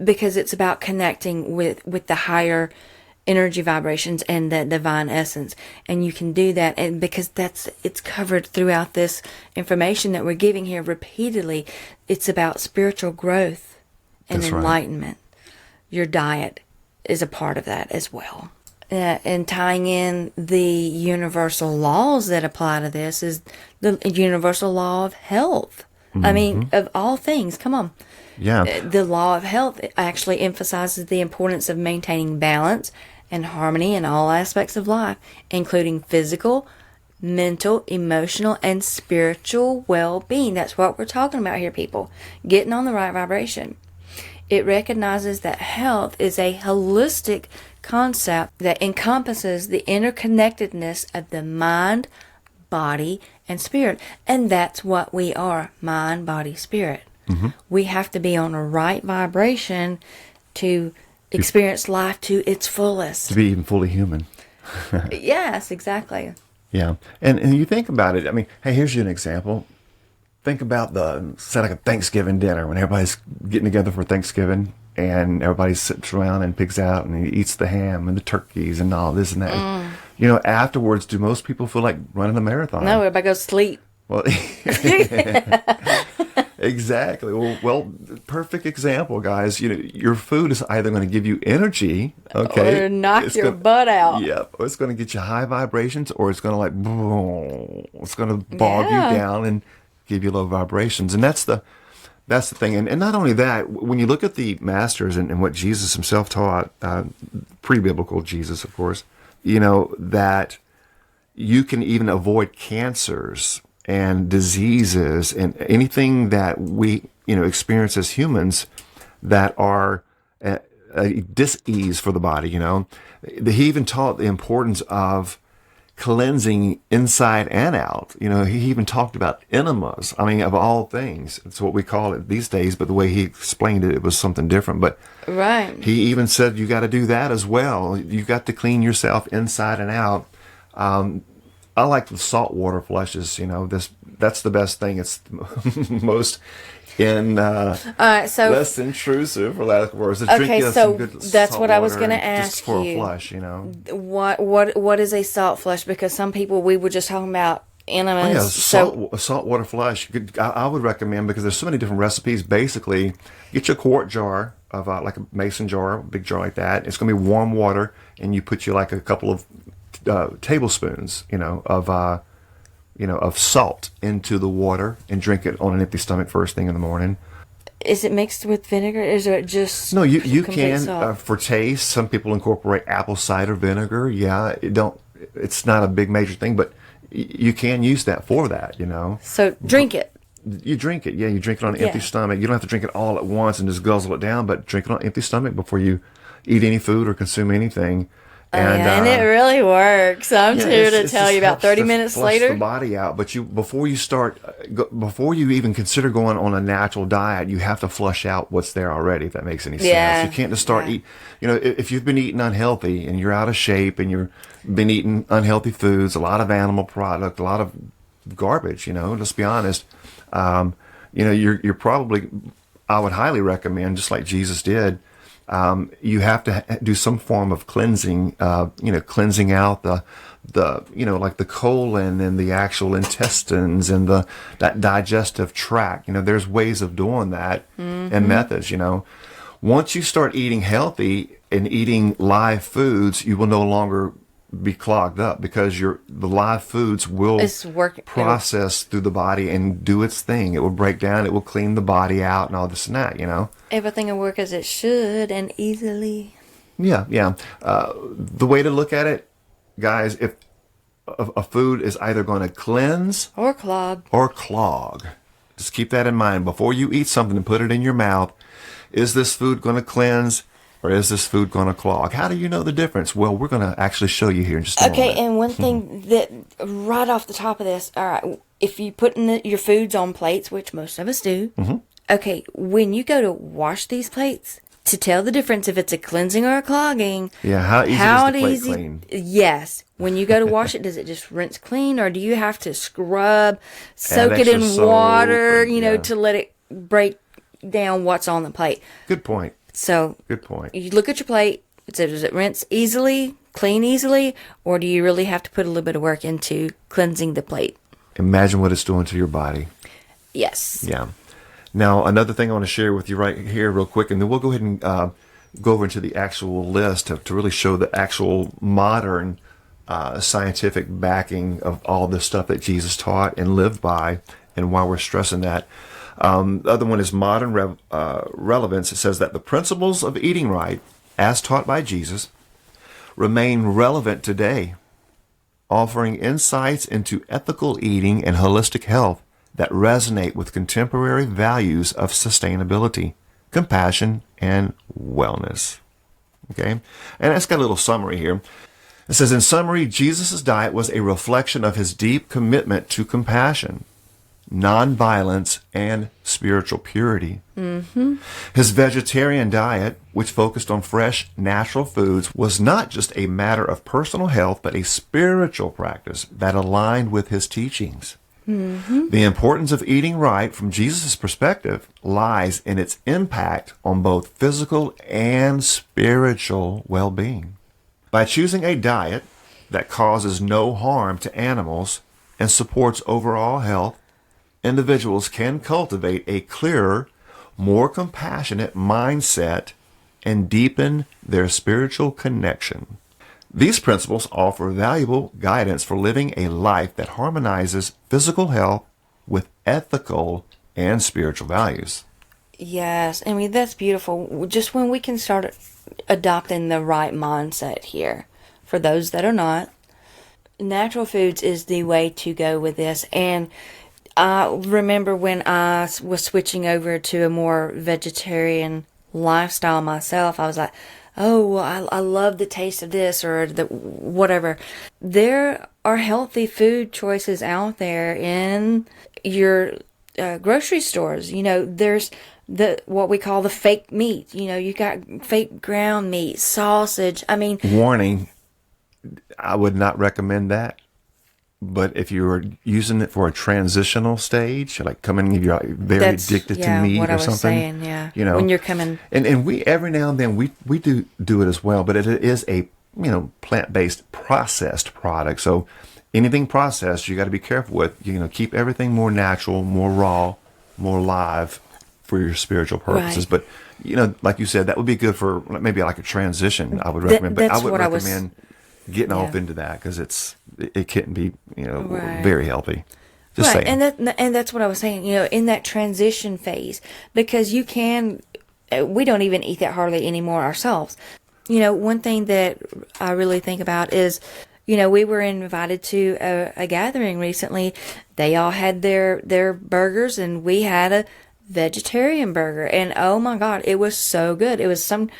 Speaker 2: because it's about connecting with the higher energy vibrations and the divine essence, and you can do that, and because it's covered throughout this information that we're giving here repeatedly. It's about spiritual growth and
Speaker 1: That's
Speaker 2: enlightenment. Right. Your diet is a part of that as well. And tying in the universal laws that apply to this is the universal law of health. I mean, of all things, come on.
Speaker 1: Yeah.
Speaker 2: The law of health actually emphasizes the importance of maintaining balance and harmony in all aspects of life, including physical, mental, emotional, and spiritual well-being. That's what we're talking about here, people. Getting on the right vibration. It recognizes that health is a holistic concept that encompasses the interconnectedness of the mind, body, and spirit. And that's what we are, mind, body, spirit. We have to be on a right vibration to experience life to its fullest.
Speaker 1: To be even fully human.
Speaker 2: Yes, exactly.
Speaker 1: Yeah. And you think about it. I mean, hey, here's you an example. Think about say like a Thanksgiving dinner when everybody's getting together for Thanksgiving and everybody sits around and picks out and eats the ham and the turkeys and all this and that. Afterwards, do most people feel like running a marathon?
Speaker 2: No, everybody goes to sleep.
Speaker 1: Well, exactly. Well, perfect example, guys. Your food is either going to give you energy, okay,
Speaker 2: or knock your butt out.
Speaker 1: Yep. Or it's going to get you high vibrations, or it's going to boom, it's going to bog you down and give you low vibrations. And that's the thing. And not only that, when you look at the masters and what Jesus himself taught, pre-biblical Jesus, of course, that you can even avoid cancers and diseases and anything that we, experience as humans that are a dis-ease for the body, He even taught the importance of cleansing inside and out. He even talked about enemas. I mean, of all things, it's what we call it these days, but the way he explained it, it was something different. But
Speaker 2: right.
Speaker 1: He even said you got to do that as well. You got to clean yourself inside and out. I like the saltwater flushes. That's the best thing. It's most less intrusive, for lack of words.
Speaker 2: Okay, so that's what I was going to ask
Speaker 1: just for
Speaker 2: you.
Speaker 1: A flush,
Speaker 2: What is a salt flush? Because some people, we were just talking about enemas.
Speaker 1: A saltwater flush. I would recommend, because there's so many different recipes. Basically, get you a quart jar of like a mason jar, a big jar like that. It's going to be warm water, and you put like a couple of tablespoons, of salt into the water and drink it on an empty stomach first thing in the morning.
Speaker 2: Is it mixed with vinegar? Is it just
Speaker 1: no? You can
Speaker 2: salt?
Speaker 1: For taste. Some people incorporate apple cider vinegar. Yeah, it's not a big major thing, but you can use that for that.
Speaker 2: So drink it.
Speaker 1: You drink it. Yeah, you drink it on an empty stomach. You don't have to drink it all at once and just guzzle it down, but drink it on an empty stomach before you eat any food or consume anything.
Speaker 2: And it really works. I'm here to tell you about 30 minutes later.
Speaker 1: Flush the body out, but before you even consider going on a natural diet, you have to flush out what's there already. If that makes any sense, you can't just start eat. If you've been eating unhealthy and you're out of shape and you're been eating unhealthy foods, a lot of animal product, a lot of garbage, let's be honest. You're probably, I would highly recommend, just like Jesus did, you have to do some form of cleansing, cleansing out the like the colon and the actual intestines and that digestive tract. There's ways of doing that and methods, Once you start eating healthy and eating live foods, you will no longer be clogged up because the live foods will process through the body and do its thing. It will break down, it will clean the body out and all this and that,
Speaker 2: Everything will work as it should and easily.
Speaker 1: Yeah. The way to look at it, guys, if a food is either going to cleanse
Speaker 2: or clog.
Speaker 1: Just keep that in mind. Before you eat something and put it in your mouth, is this food going to cleanse or is this food going to clog? How do you know the difference? Well, we're going to actually show you here in just a moment.
Speaker 2: Okay, and one thing that right off the top of this, all right, if you put your foods on plates, which most of us do, okay, when you go to wash these plates, to tell the difference if it's a cleansing or a clogging.
Speaker 1: Yeah, how easy is the plate clean?
Speaker 2: Yes. When you go to wash it, does it just rinse clean or do you have to scrub, soak it in water, to let it break down what's on the plate?
Speaker 1: Good point.
Speaker 2: So,
Speaker 1: good point.
Speaker 2: You look at your plate, does it rinse easily, clean easily, or do you really have to put a little bit of work into cleansing the plate?
Speaker 1: Imagine what it's doing to your body.
Speaker 2: Yes.
Speaker 1: Yeah. Now, another thing I want to share with you right here real quick, and then we'll go ahead and go over into the actual list to really show the actual modern scientific backing of all the stuff that Jesus taught and lived by and why we're stressing that. The other one is modern relevance. It says that the principles of eating right, as taught by Jesus, remain relevant today, offering insights into ethical eating and holistic health that resonate with contemporary values of sustainability, compassion, and wellness. Okay? And that's got a little summary here. It says, in summary, Jesus' diet was a reflection of his deep commitment to compassion, nonviolence, and spiritual purity. His vegetarian diet, which focused on fresh, natural foods, was not just a matter of personal health, but a spiritual practice that aligned with his teachings. The importance of eating right from Jesus' perspective lies in its impact on both physical and spiritual well-being. By choosing a diet that causes no harm to animals and supports overall health, individuals can cultivate a clearer, more compassionate mindset and deepen their spiritual connection. These principles offer valuable guidance for living a life that harmonizes physical health with ethical and spiritual values.
Speaker 2: Yes, I mean, that's beautiful. Just when we can start adopting the right mindset here. For those that are not, natural foods is the way to go with this. And I remember when I was switching over to a more vegetarian lifestyle myself, I was like, oh, well, I love the taste of this or the whatever. There are healthy food choices out there in your grocery stores. There's what we call the fake meat. You got fake ground meat, sausage. I mean,
Speaker 1: warning, I would not recommend that. But if you were using it for a transitional stage, like coming, you're very addicted to meat
Speaker 2: what
Speaker 1: or
Speaker 2: I was
Speaker 1: something.
Speaker 2: Saying, yeah. When you're coming,
Speaker 1: and we every now and then we do it as well, but it is a plant-based processed product. So anything processed, you got to be careful with. Keep everything more natural, more raw, more live for your spiritual purposes.
Speaker 2: Right.
Speaker 1: But like you said, that would be good for maybe like a transition. I would recommend, but I would recommend getting off into that because it can be very healthy. Just saying.
Speaker 2: And that's what I was saying. In that transition phase, because we don't even eat that hardly anymore ourselves. One thing that I really think about is, we were invited to a gathering recently. They all had their burgers, and we had a vegetarian burger, and oh my God, it was so good. It was some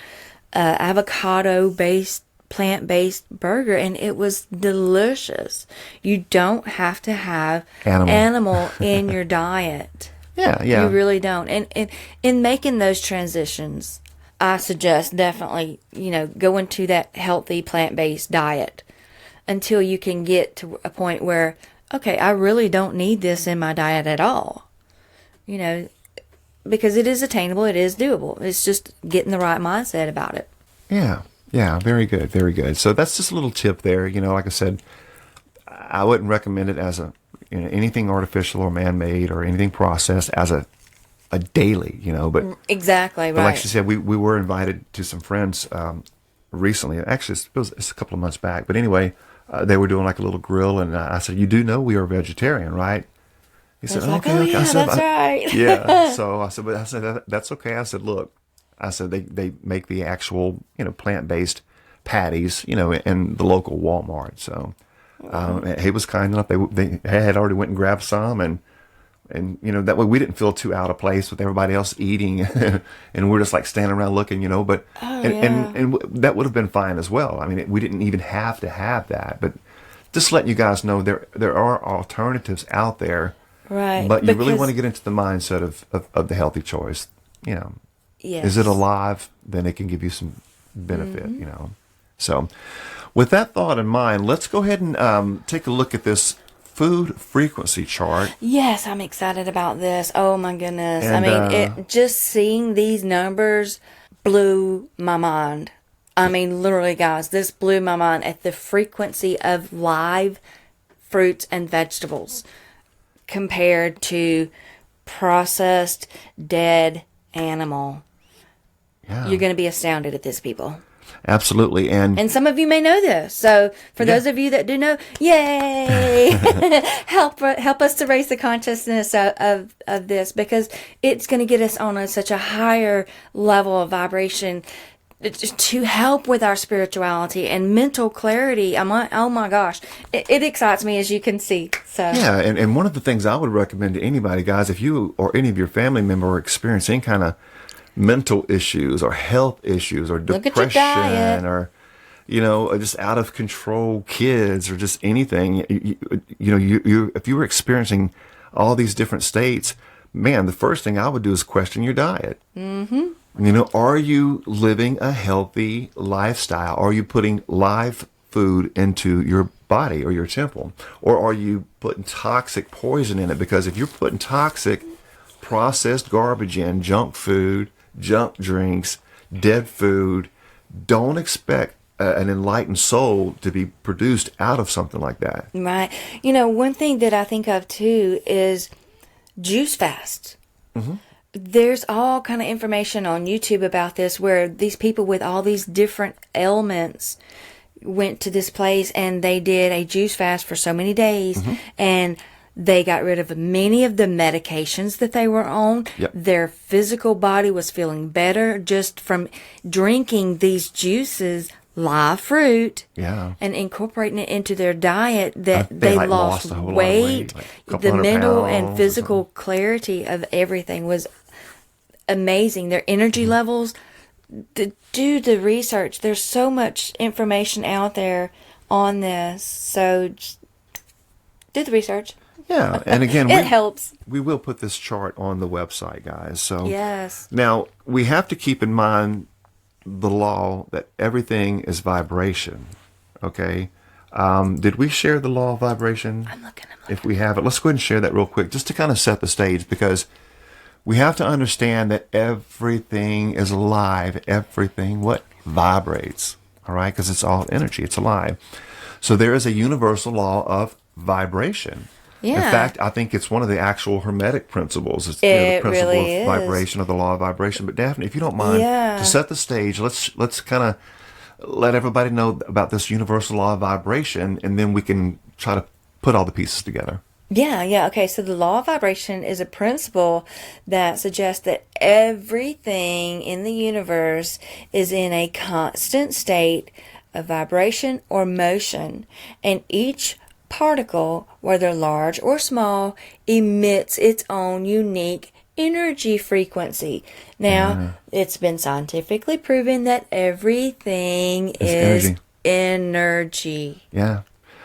Speaker 2: avocado-based, plant-based burger, and it was delicious. You don't have to have animal in your diet.
Speaker 1: Yeah.
Speaker 2: You really don't. And in making those transitions, I suggest definitely, go into that healthy plant-based diet. until you can get to a point where, okay, I really don't need this in my diet at all. You know, because it is attainable, it is doable. It's just getting the right mindset about it.
Speaker 1: Yeah. Yeah. Very good. Very good. So that's just a little tip there. You know, like I said, I wouldn't recommend it as anything artificial or man-made or anything processed as a daily, but
Speaker 2: exactly right.
Speaker 1: But like she said, we were invited to some friends recently. Actually, it's a couple of months back. But anyway, they were doing like a little grill, and I said, "You do know we are vegetarian, right?" He said,
Speaker 2: like,
Speaker 1: "Okay,
Speaker 2: oh,
Speaker 1: okay."
Speaker 2: yeah,
Speaker 1: I said,
Speaker 2: that's right.
Speaker 1: Yeah. So I said, that's okay. I said, "Look," I said, they make the actual plant-based patties, in the local Walmart. So he was kind enough. They had already went and grabbed some, and that way we didn't feel too out of place with everybody else eating, and we're just like standing around looking, but and that would have been fine as well. I mean, we didn't even have to have that, but just letting you guys know there are alternatives out there,
Speaker 2: right?
Speaker 1: But you really want to get into the mindset of the healthy choice.
Speaker 2: Yes.
Speaker 1: Is it alive? Then it can give you some benefit. So with that thought in mind, let's go ahead and take a look at this food frequency chart.
Speaker 2: Yes, I'm excited about this. Oh my goodness.
Speaker 1: And,
Speaker 2: I mean, just seeing these numbers blew my mind. I mean, literally, guys, this blew my mind at the frequency of live fruits and vegetables compared to processed dead animal.
Speaker 1: Yeah.
Speaker 2: You're going to be astounded at this, people.
Speaker 1: Absolutely. And
Speaker 2: some of you may know this. So for those of you that do know, yay! help us to raise the consciousness of this, because it's going to get us on such a higher level of vibration to help with our spirituality and mental clarity. Oh my gosh. It excites me, as you can see. So
Speaker 1: yeah, and one of the things I would recommend to anybody, guys, if you or any of your family member are experiencing kind of mental issues or health issues or depression or just out of control kids or just anything, you if you were experiencing all these different states, man, the first thing I would do is question your diet. Mm-hmm. Are you living a healthy lifestyle? Are you putting live food into your body or your temple, or are you putting toxic poison in it? Because if you're putting toxic processed garbage in, junk food, junk drinks, dead food, don't expect an enlightened soul to be produced out of something like that.
Speaker 2: Right. One thing that I think of too is juice fasts. Mm-hmm. There's all kind of information on YouTube about this, where these people with all these different ailments went to this place and they did a juice fast for so many days, mm-hmm. and they got rid of many of the medications that they were on.
Speaker 1: Yep.
Speaker 2: Their physical body was feeling better just from drinking these juices, live fruit, and incorporating it into their diet. That they lost
Speaker 1: a whole
Speaker 2: weight.
Speaker 1: Lot of weight,
Speaker 2: the mental and physical clarity of everything was amazing. Their energy levels. Do the research. There's so much information out there on this. So just do the research.
Speaker 1: Yeah, and again,
Speaker 2: it helps.
Speaker 1: We will put this chart on the website, guys. So
Speaker 2: yes.
Speaker 1: Now we have to keep in mind the law that everything is vibration. Okay. Did we share the law of vibration?
Speaker 2: I'm looking.
Speaker 1: If we have it, let's go ahead and share that real quick, just to kind of set the stage, because we have to understand that everything is alive. Everything vibrates. All right, because it's all energy. It's alive. So there is a universal law of vibration.
Speaker 2: Yeah.
Speaker 1: In fact, I think it's one of the actual Hermetic principles. It's the principle
Speaker 2: really
Speaker 1: of vibration, of the law of vibration. But Daphne, if you don't mind, to set the stage, let's kind of let everybody know about this universal law of vibration, and then we can try to put all the pieces together.
Speaker 2: Yeah. Okay, so the law of vibration is a principle that suggests that everything in the universe is in a constant state of vibration or motion, and each particle, whether large or small, emits its own unique energy frequency. Now, it's been scientifically proven that everything is energy.
Speaker 1: Yeah.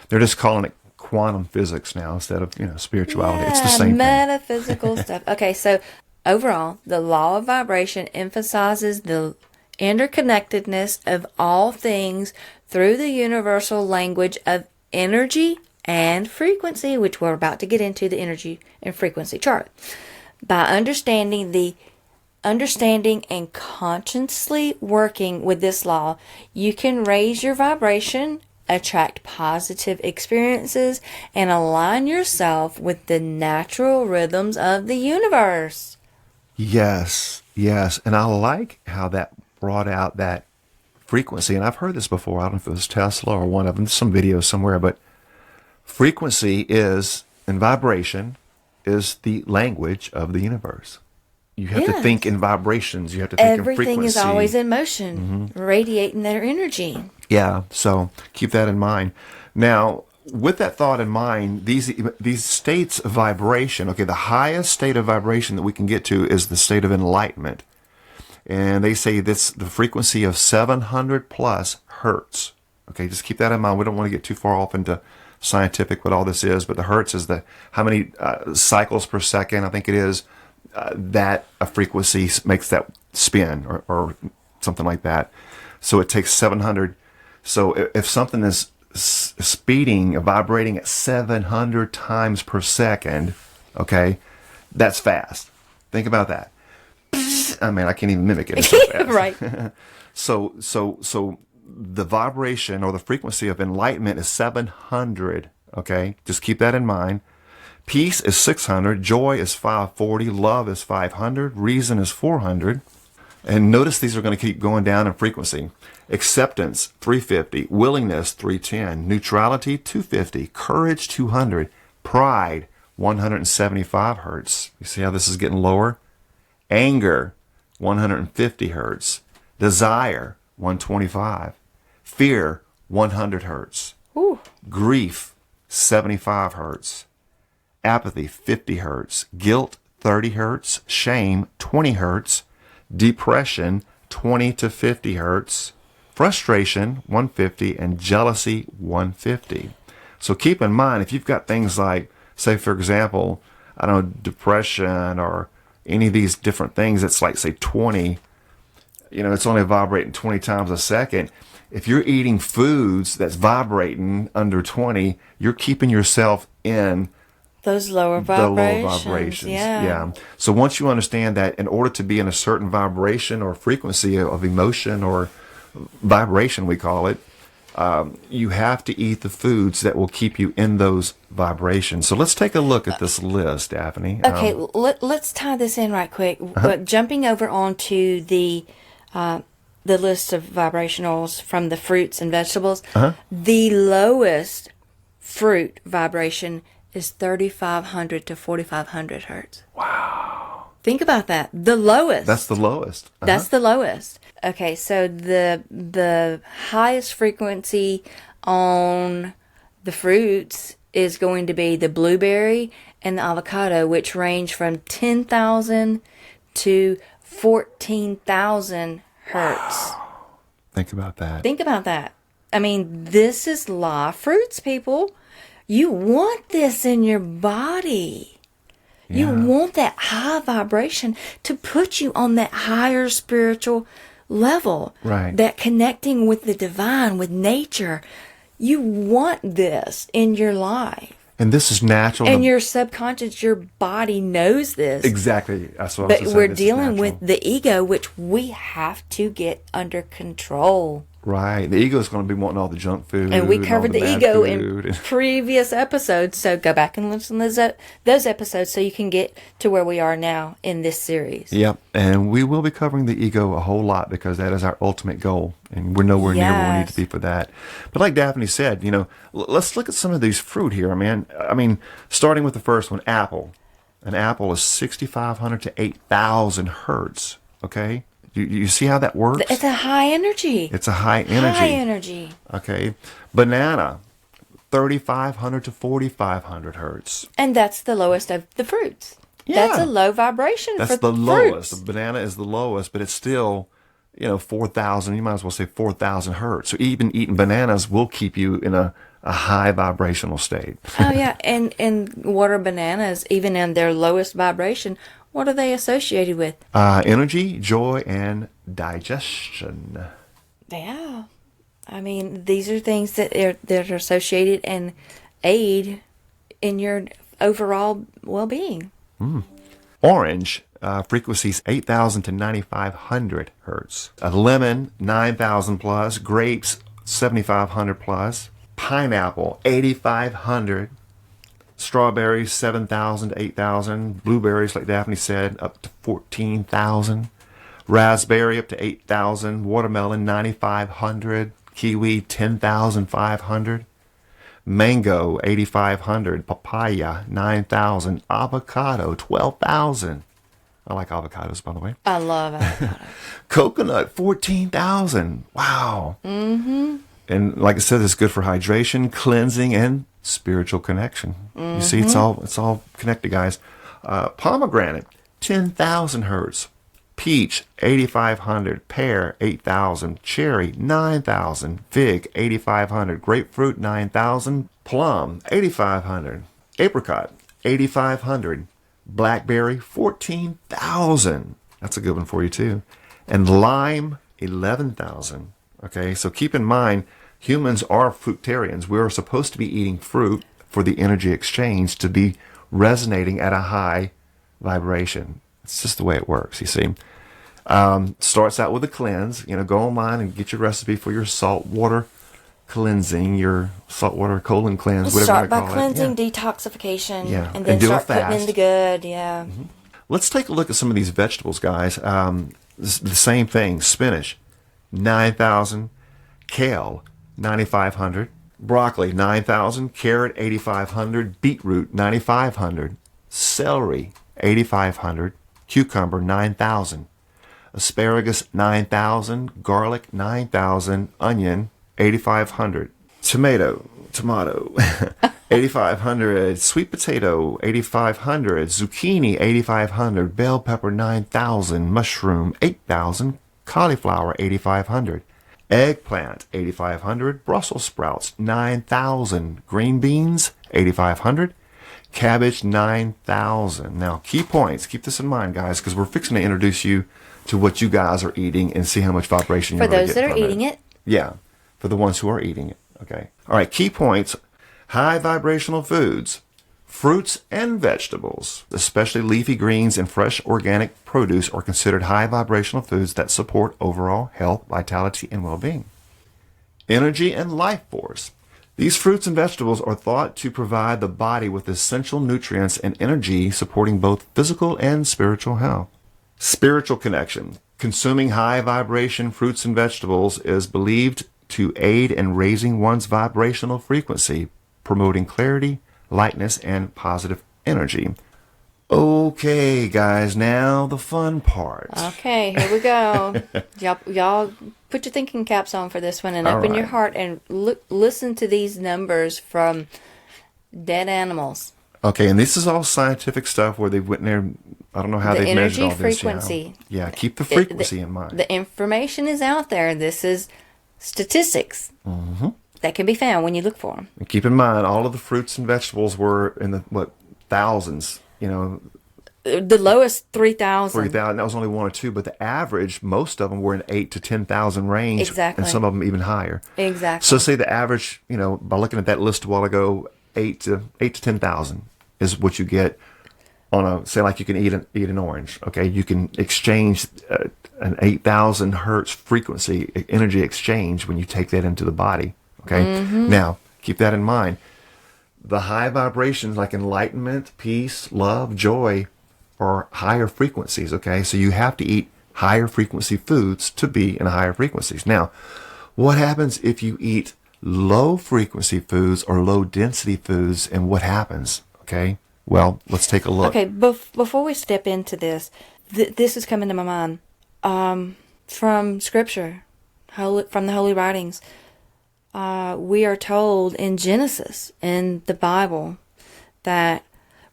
Speaker 1: They're just calling it quantum physics now instead of, spirituality.
Speaker 2: Yeah,
Speaker 1: it's the same
Speaker 2: metaphysical stuff. Okay, so overall, the law of vibration emphasizes the interconnectedness of all things through the universal language of energy and frequency, which we're about to get into the energy and frequency chart. By understanding and consciously working with this law, you can raise your vibration, attract positive experiences, and align yourself with the natural rhythms of the universe.
Speaker 1: Yes, yes. And I like how that brought out that frequency. And I've heard this before. I don't know if it was Tesla or one of them, some video somewhere, but frequency is, and vibration is the language of the universe. You have to think in vibrations. You have to think in frequency.
Speaker 2: Everything is always in motion, radiating their energy.
Speaker 1: Yeah, so keep that in mind. Now, with that thought in mind, these states of vibration, okay, the highest state of vibration that we can get to is the state of enlightenment. And they say this the frequency of 700 plus hertz. Okay, just keep that in mind. We don't want to get too far off into scientific what all this is, but the hertz is the how many cycles per second, I think it is, that a frequency makes that spin or something like that. So it takes 700. So if something is speeding, vibrating at 700 times per second, okay, that's fast. Think about that. I mean, I can't even mimic it. It's so fast.
Speaker 2: Right.
Speaker 1: So the vibration or the frequency of enlightenment is 700. Okay, just keep that in mind. Peace is 600. Joy is 540. Love is 500. Reason is 400. And notice these are going to keep going down in frequency. Acceptance, 350. Willingness, 310. Neutrality, 250. Courage, 200. Pride, 175 hertz. You see how this is getting lower? Anger, 150 hertz. Desire, 125. Fear, 100 hertz.
Speaker 2: Ooh.
Speaker 1: Grief, 75 hertz. Apathy, 50 hertz. Guilt, 30 hertz. Shame, 20 hertz. Depression, 20 to 50 hertz. Frustration, 150. And jealousy, 150. So keep in mind, if you've got things like, say, for example, I don't know, depression or any of these different things, it's like, say, 20, it's only vibrating 20 times a second. If you're eating foods that's vibrating under 20, you're keeping yourself in
Speaker 2: those lower vibrations.
Speaker 1: Yeah. So once you understand that in order to be in a certain vibration or frequency of emotion or vibration, we call it, you have to eat the foods that will keep you in those vibrations. So let's take a look at this list, Daphne.
Speaker 2: Okay, let's tie this in right quick. But jumping over onto the list of vibrationals from the fruits and vegetables, the lowest fruit vibration is 3,500 to 4,500 hertz.
Speaker 1: Wow.
Speaker 2: Think about that. The lowest.
Speaker 1: That's the lowest.
Speaker 2: That's the lowest. Okay, so the highest frequency on the fruits is going to be the blueberry and the avocado, which range from 10,000 to 14,000 hertz.
Speaker 1: Wow. Think about that.
Speaker 2: Think about that. I mean, this is live fruits, people. You want this in your body. You want that high vibration to put you on that higher spiritual level.
Speaker 1: Right.
Speaker 2: That connecting with the divine, with nature. You want this in your life.
Speaker 1: And this is natural.
Speaker 2: And your subconscious, your body knows this.
Speaker 1: Exactly. That's what I was
Speaker 2: But
Speaker 1: saying.
Speaker 2: we're dealing with the ego, which we have to get under control.
Speaker 1: Right. The ego is going to be wanting all the junk food.
Speaker 2: And we covered the ego
Speaker 1: in
Speaker 2: in previous episodes. So go back and listen to those episodes so you can get to where we are now in this series.
Speaker 1: Yep. And we will be covering the ego a whole lot because that is our ultimate goal. And we're nowhere near where we need to be for that. But like Daphne said, let's look at some of these fruit here, man. I mean, starting with the first one, apple. An apple is 6,500 to 8,000 hertz. Okay? You see how that works?
Speaker 2: It's a high energy.
Speaker 1: It's a high energy.
Speaker 2: High energy.
Speaker 1: Okay. Banana, 3,500 to 4,500 hertz.
Speaker 2: And that's the lowest of the fruits.
Speaker 1: Yeah.
Speaker 2: That's a low vibration
Speaker 1: That's
Speaker 2: for
Speaker 1: the
Speaker 2: fruits.
Speaker 1: lowest. The banana is the lowest, but it's still, 4,000. You might as well say 4,000 hertz. So even eating bananas will keep you in a high vibrational state.
Speaker 2: Oh, yeah. And what are bananas, even in their lowest vibration, what are they associated with?
Speaker 1: Energy, joy, and digestion.
Speaker 2: Yeah. I mean, these are things that are associated and aid in your overall well-being.
Speaker 1: Orange, frequencies 8,000 to 9,500 hertz. A lemon, 9,000 plus. Grapes, 7,500 plus. Pineapple, 8,500. Strawberries, 7,000 to 8,000. Blueberries, like Daphne said, up to 14,000. Raspberry, up to 8,000. Watermelon, 9,500. Kiwi, 10,500. Mango, 8,500. Papaya, 9,000. Avocado, 12,000. I like avocados, by the way.
Speaker 2: I love avocado.
Speaker 1: Coconut, 14,000. Wow. Mm-hmm. And like I said, it's good for hydration, cleansing, and spiritual connection. Mm-hmm. You see, it's all connected, guys. Pomegranate, 10,000 hertz. Peach, 8,500. Pear, 8,000. Cherry, 9,000. Fig, 8,500. Grapefruit, 9,000. Plum, 8,500. Apricot, 8,500. Blackberry, 14,000. That's a good one for you, too. And lime, 11,000. Okay, so keep in mind, humans are fruitarians. We are supposed to be eating fruit for the energy exchange to be resonating at a high vibration. It's just the way it works, you see. Starts out with a cleanse. Go online and get your recipe for your saltwater cleansing, your saltwater colon cleanse, whatever
Speaker 2: start
Speaker 1: you call
Speaker 2: by
Speaker 1: it.
Speaker 2: cleansing, detoxification, and
Speaker 1: And
Speaker 2: then
Speaker 1: do a
Speaker 2: start putting in
Speaker 1: fast.
Speaker 2: the good. Yeah.
Speaker 1: Mm-hmm. Let's take a look at some of these vegetables, guys. The same thing. Spinach, 9,000. Kale, 9,500. Broccoli, 9,000. Carrot, 8,500. Beetroot, 9,500. Celery, 8,500. Cucumber, 9,000. Asparagus, 9,000. Garlic, 9,000. Onion, 8,500. Tomato, 8,500. Sweet potato, 8,500. Zucchini, 8,500. Bell pepper, 9,000. Mushroom, 8,000. Cauliflower, 8,500. Eggplant, 8,500. Brussels sprouts, 9,000. Green beans, 8,500. Cabbage, 9,000. Now, key points. Keep this in mind, guys, because we're fixing to introduce you to what you guys are eating and see how much vibration you're
Speaker 2: For
Speaker 1: going to
Speaker 2: those
Speaker 1: get
Speaker 2: that are
Speaker 1: from
Speaker 2: eating it.
Speaker 1: Yeah, for the ones who are eating it. Okay. All right, key points. High vibrational foods. Fruits and vegetables, especially leafy greens and fresh organic produce, are considered high vibrational foods that support overall health, vitality, and well-being. Energy and life force. These fruits and vegetables are thought to provide the body with essential nutrients and energy, supporting both physical and spiritual health. Spiritual connection. Consuming high vibration fruits and vegetables is believed to aid in raising one's vibrational frequency, promoting clarity, lightness, and positive energy. Okay, guys, now the fun part.
Speaker 2: Okay, here we go. y'all put your thinking caps on for this one and open your heart and listen to these numbers from dead animals.
Speaker 1: Okay, and this is all scientific stuff where they went in there. I don't know how they've measured all this.
Speaker 2: The energy frequency.
Speaker 1: Yeah, keep the frequency in mind.
Speaker 2: The information is out there. This is statistics that can be found when you look for them.
Speaker 1: And keep in mind, all of the fruits and vegetables were in the, thousands,
Speaker 2: The lowest 3,000.
Speaker 1: 3,000. That was only one or two, but the average, most of them were in 8 to 10,000 range.
Speaker 2: Exactly.
Speaker 1: And some of them even higher.
Speaker 2: Exactly.
Speaker 1: So say the average, by looking at that list a while ago, 8 to 10,000 is what you get on a, say like you can eat an orange. Okay. You can exchange an 8,000 hertz frequency, energy exchange when you take that into the body. Okay. Mm-hmm. Now, keep that in mind. The high vibrations like enlightenment, peace, love, joy are higher frequencies. Okay. So you have to eat higher frequency foods to be in higher frequencies. Now, what happens if you eat low frequency foods or low density foods, and what happens? Okay. Well, let's take a look.
Speaker 2: Okay. Before we step into this, this is coming to my mind from Scripture, from the Holy Writings. We are told in Genesis, in the Bible, that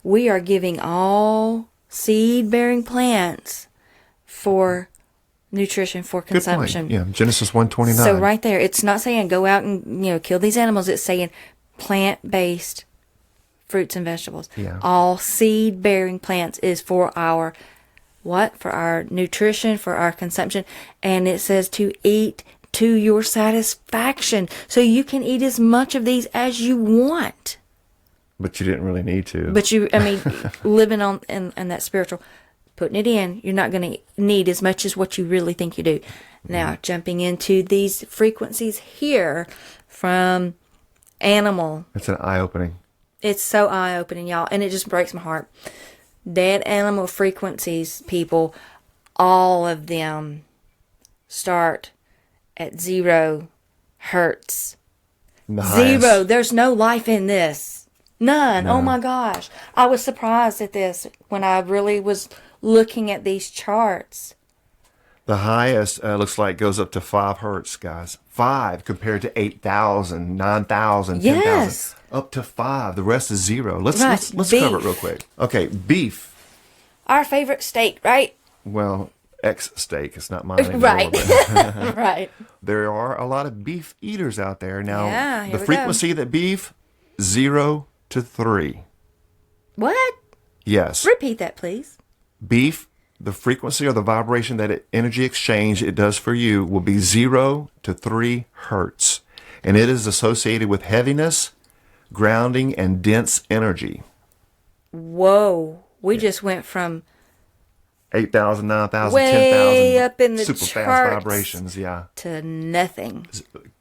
Speaker 2: we are giving all seed-bearing plants for nutrition, for consumption.
Speaker 1: Good point. Yeah, Genesis 1:29.
Speaker 2: So right there, it's not saying go out and kill these animals. It's saying plant-based fruits and vegetables.
Speaker 1: Yeah.
Speaker 2: All seed-bearing plants is for our what? For our nutrition, for our consumption. And it says to eat to your satisfaction. So you can eat as much of these as you want.
Speaker 1: But you didn't really need to.
Speaker 2: But living on in that spiritual, putting it in, you're not going to need as much as what you really think you do. Now, jumping into these frequencies here from animal.
Speaker 1: It's an eye-opening.
Speaker 2: It's so eye-opening, y'all, and it just breaks my heart. Dead animal frequencies, people, all of them start at 0 hertz.
Speaker 1: Nice.
Speaker 2: 0. There's no life in this. None.
Speaker 1: No.
Speaker 2: Oh my gosh. I was surprised at this when I really was looking at these charts.
Speaker 1: The highest looks like goes up to 5 hertz, guys. 5 compared to 8,000, 9,000, 10,000.
Speaker 2: Yes.
Speaker 1: Up to 5. The rest is 0. Let's
Speaker 2: Beef.
Speaker 1: cover it real quick. Okay, beef.
Speaker 2: Our favorite steak, right?
Speaker 1: Well, steak. It's not mine anymore.
Speaker 2: Right.
Speaker 1: But
Speaker 2: Right.
Speaker 1: there are a lot of beef eaters out there. Now,
Speaker 2: Yeah, here
Speaker 1: the
Speaker 2: we
Speaker 1: frequency that beef, 0 to 3.
Speaker 2: What?
Speaker 1: Yes.
Speaker 2: Repeat that, please.
Speaker 1: Beef, the frequency or the vibration that energy exchange it does for you will be 0 to 3 hertz. And it is associated with heaviness, grounding, and dense energy.
Speaker 2: Whoa. We just went from
Speaker 1: 8,000, 9,000,
Speaker 2: way
Speaker 1: 10,000.
Speaker 2: up in the
Speaker 1: super fast
Speaker 2: charts
Speaker 1: vibrations, yeah.
Speaker 2: to nothing.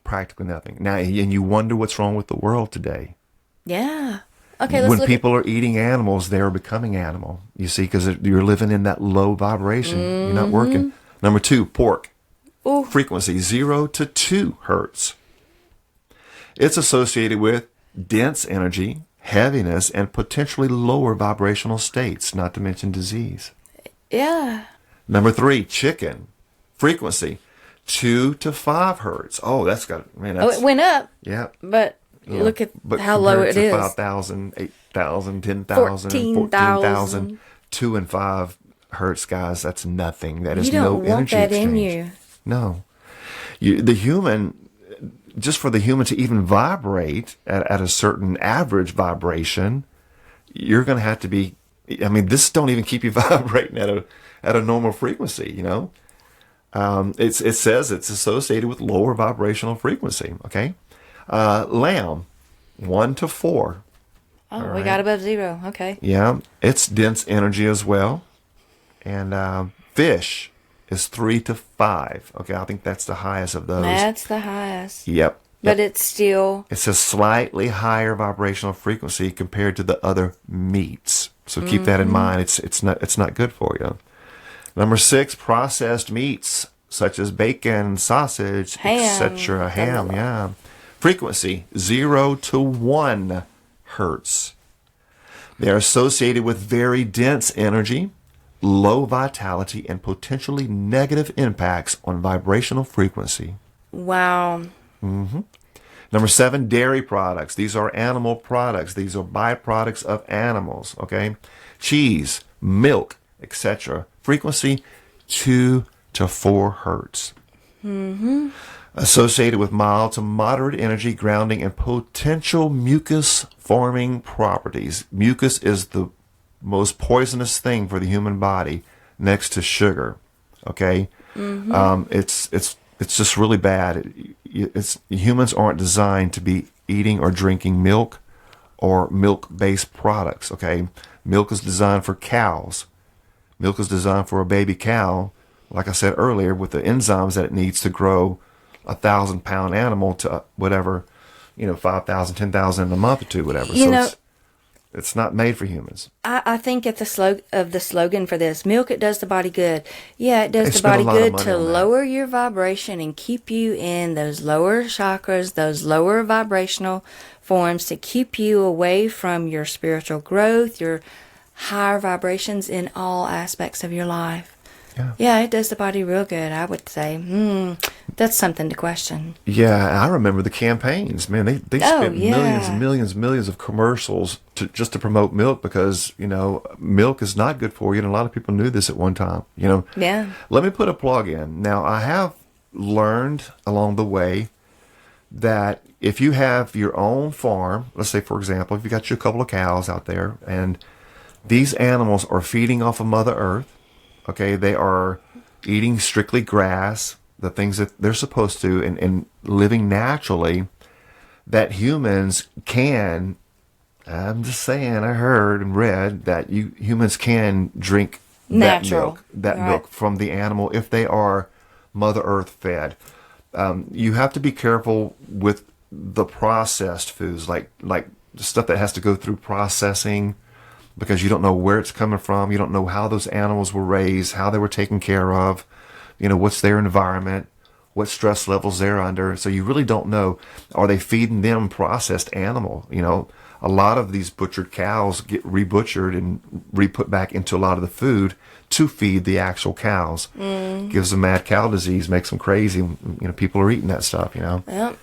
Speaker 1: Practically nothing. Now, and you wonder what's wrong with the world today.
Speaker 2: Yeah. Okay, let's
Speaker 1: When
Speaker 2: look
Speaker 1: people are eating animals, they're becoming animal. You see, because you're living in that low vibration. You're not working. Number 2, pork.
Speaker 2: Ooh.
Speaker 1: Frequency 0 to 2 hertz. It's associated with dense energy, heaviness, and potentially lower vibrational states, not to mention disease.
Speaker 2: Yeah.
Speaker 1: Number 3, chicken. Frequency 2 to 5 hertz. Oh, that's got, man, that's,
Speaker 2: it went up,
Speaker 1: yeah.
Speaker 2: but
Speaker 1: Yeah.
Speaker 2: look at
Speaker 1: But
Speaker 2: how low
Speaker 1: compared
Speaker 2: it
Speaker 1: to
Speaker 2: is.
Speaker 1: 5,000, 8,000, 10,000, 14,000, 2 and 5 hertz, guys, that's nothing. That is
Speaker 2: You don't
Speaker 1: no
Speaker 2: want
Speaker 1: energy
Speaker 2: that
Speaker 1: exchange.
Speaker 2: in you.
Speaker 1: No. The human, just for the human to even vibrate at a certain average vibration, you're going to have to be, this don't even keep you vibrating at a normal frequency, you know. It says it's associated with lower vibrational frequency, okay? Lamb, 1 to 4.
Speaker 2: Oh,
Speaker 1: All
Speaker 2: we
Speaker 1: right.
Speaker 2: got above 0. Okay.
Speaker 1: Yeah, it's dense energy as well. And fish is 3 to 5. Okay, I think that's the highest of those.
Speaker 2: That's the highest.
Speaker 1: Yep.
Speaker 2: But it's still...
Speaker 1: It's a slightly higher vibrational frequency compared to the other meats. So keep that in mind. It's not good for you. Number 6, processed meats such as bacon, sausage,
Speaker 2: Ham.
Speaker 1: etc. Ham, yeah. Frequency 0 to 1 hertz. They are associated with very dense energy, low vitality, and potentially negative impacts on vibrational frequency.
Speaker 2: Wow.
Speaker 1: Number 7, dairy products. These are animal products. These are byproducts of animals, okay? Cheese, milk, etc. Frequency 2 to 4 hertz. Associated with mild to moderate energy, grounding, and potential mucus-forming properties. Mucus is the most poisonous thing for the human body next to sugar, okay? It's just really bad. Humans aren't designed to be eating or drinking milk or milk-based products, okay? Milk is designed for cows. Milk is designed for a baby cow, like I said earlier, with the enzymes that it needs to grow a 1,000-pound animal to whatever, 5,000, 10,000 in a month or two, whatever. It's not made for humans.
Speaker 2: I think at the slogan for this, milk, it does the body good. Yeah, it does
Speaker 1: They
Speaker 2: the
Speaker 1: spend a
Speaker 2: body
Speaker 1: lot of
Speaker 2: good
Speaker 1: money
Speaker 2: to
Speaker 1: on that.
Speaker 2: lower your vibration and keep you in those lower chakras, those lower vibrational forms, to keep you away from your spiritual growth, your higher vibrations in all aspects of your life. Yeah, it does the body real good, I would say. That's something to question.
Speaker 1: Yeah, I remember the campaigns. Man, they spent
Speaker 2: yeah.
Speaker 1: millions and millions and millions of commercials just to promote milk because, milk is not good for you. And a lot of people knew this at one time,
Speaker 2: Yeah.
Speaker 1: Let me put a plug in. Now, I have learned along the way that if you have your own farm, let's say, for example, if you got you a couple of cows out there and these animals are feeding off of Mother Earth, okay, they are eating strictly grass, the things that they're supposed to, and living naturally, that humans can, I'm just saying, I heard and read that humans can drink
Speaker 2: Natural.
Speaker 1: that
Speaker 2: Right.
Speaker 1: milk from the animal if they are Mother Earth fed. You have to be careful with the processed foods, like the stuff that has to go through processing, because you don't know where it's coming from. You don't know how those animals were raised, how they were taken care of, what's their environment, what stress levels they're under. So you really don't know. Are they feeding them processed animal? A lot of these butchered cows get rebutchered and re-put back into a lot of the food to feed the actual cows. Gives them mad cow disease, makes them crazy. People are eating that stuff,
Speaker 2: Yep.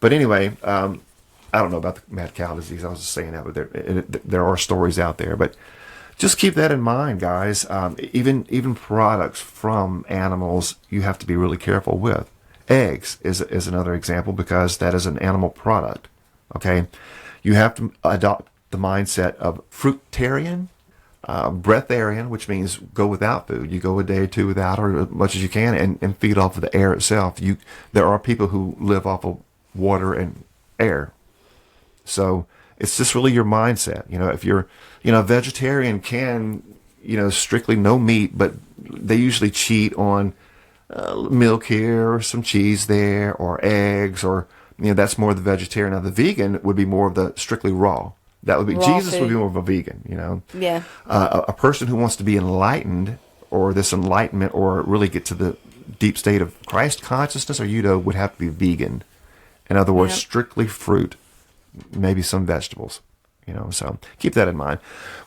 Speaker 1: But anyway, I don't know about the mad cow disease. I was just saying that, but there are stories out there. But just keep that in mind, guys. Even products from animals, you have to be really careful with. Eggs is another example, because that is an animal product. Okay, you have to adopt the mindset of fruitarian, breatharian, which means go without food. You go a day or two without, or as much as you can, and feed off of the air itself. There are people who live off of water and air. So it's just really your mindset. If you're, a vegetarian can, strictly no meat, but they usually cheat on milk here, or some cheese there, or eggs, or, that's more the vegetarian. Now the vegan would be more of the strictly raw. That would be,
Speaker 2: Raw
Speaker 1: Jesus would be
Speaker 2: food.
Speaker 1: more of a vegan,
Speaker 2: Yeah.
Speaker 1: A person who wants to be enlightened, or this enlightenment, or really get to the deep state of Christ consciousness or UDO, would have to be vegan. In other words,
Speaker 2: Yep.
Speaker 1: strictly fruit, maybe some vegetables, so keep that in mind.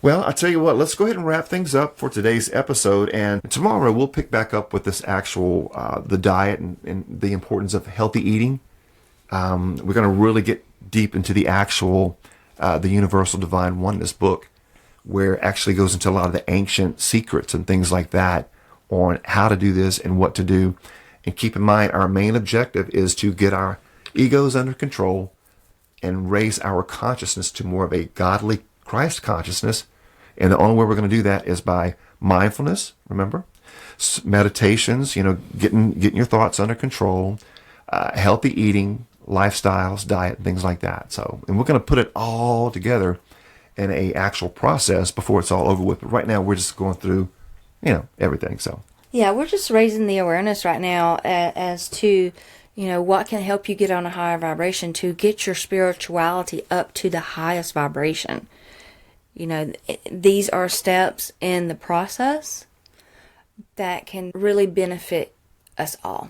Speaker 1: Well, I'll tell you what, let's go ahead and wrap things up for today's episode. And tomorrow we'll pick back up with this actual, the diet and the importance of healthy eating. We're going to really get deep into the actual, the Universal Divine Oneness book, where it actually goes into a lot of the ancient secrets and things like that on how to do this and what to do. And keep in mind, our main objective is to get our egos under control and raise our consciousness to more of a godly Christ consciousness. And the only way we're going to do that is by mindfulness, remember, meditations, getting your thoughts under control, healthy eating, lifestyles, diet, things like that. So, and we're going to put it all together in a actual process before it's all over with. But right now we're just going through, everything. So
Speaker 2: Yeah, we're just raising the awareness right now as to, what can help you get on a higher vibration to get your spirituality up to the highest vibration. These are steps in the process that can really benefit us all.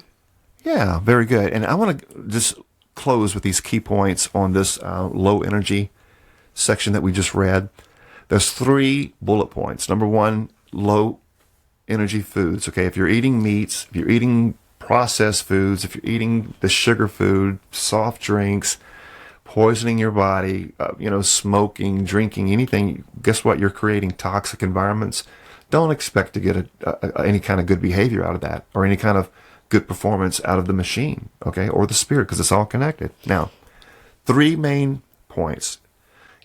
Speaker 1: yeah, very good. And I want to just close with these key points on this low energy section that we just read. There's 3 bullet points. Number 1, low energy foods. Okay, if you're eating meats, if you're eating processed foods, if you're eating the sugar food, soft drinks, poisoning your body, smoking, drinking, anything, guess what? You're creating toxic environments. Don't expect to get any kind of good behavior out of that, or any kind of good performance out of the machine, okay, or the spirit, because it's all connected. Now, 3 main points.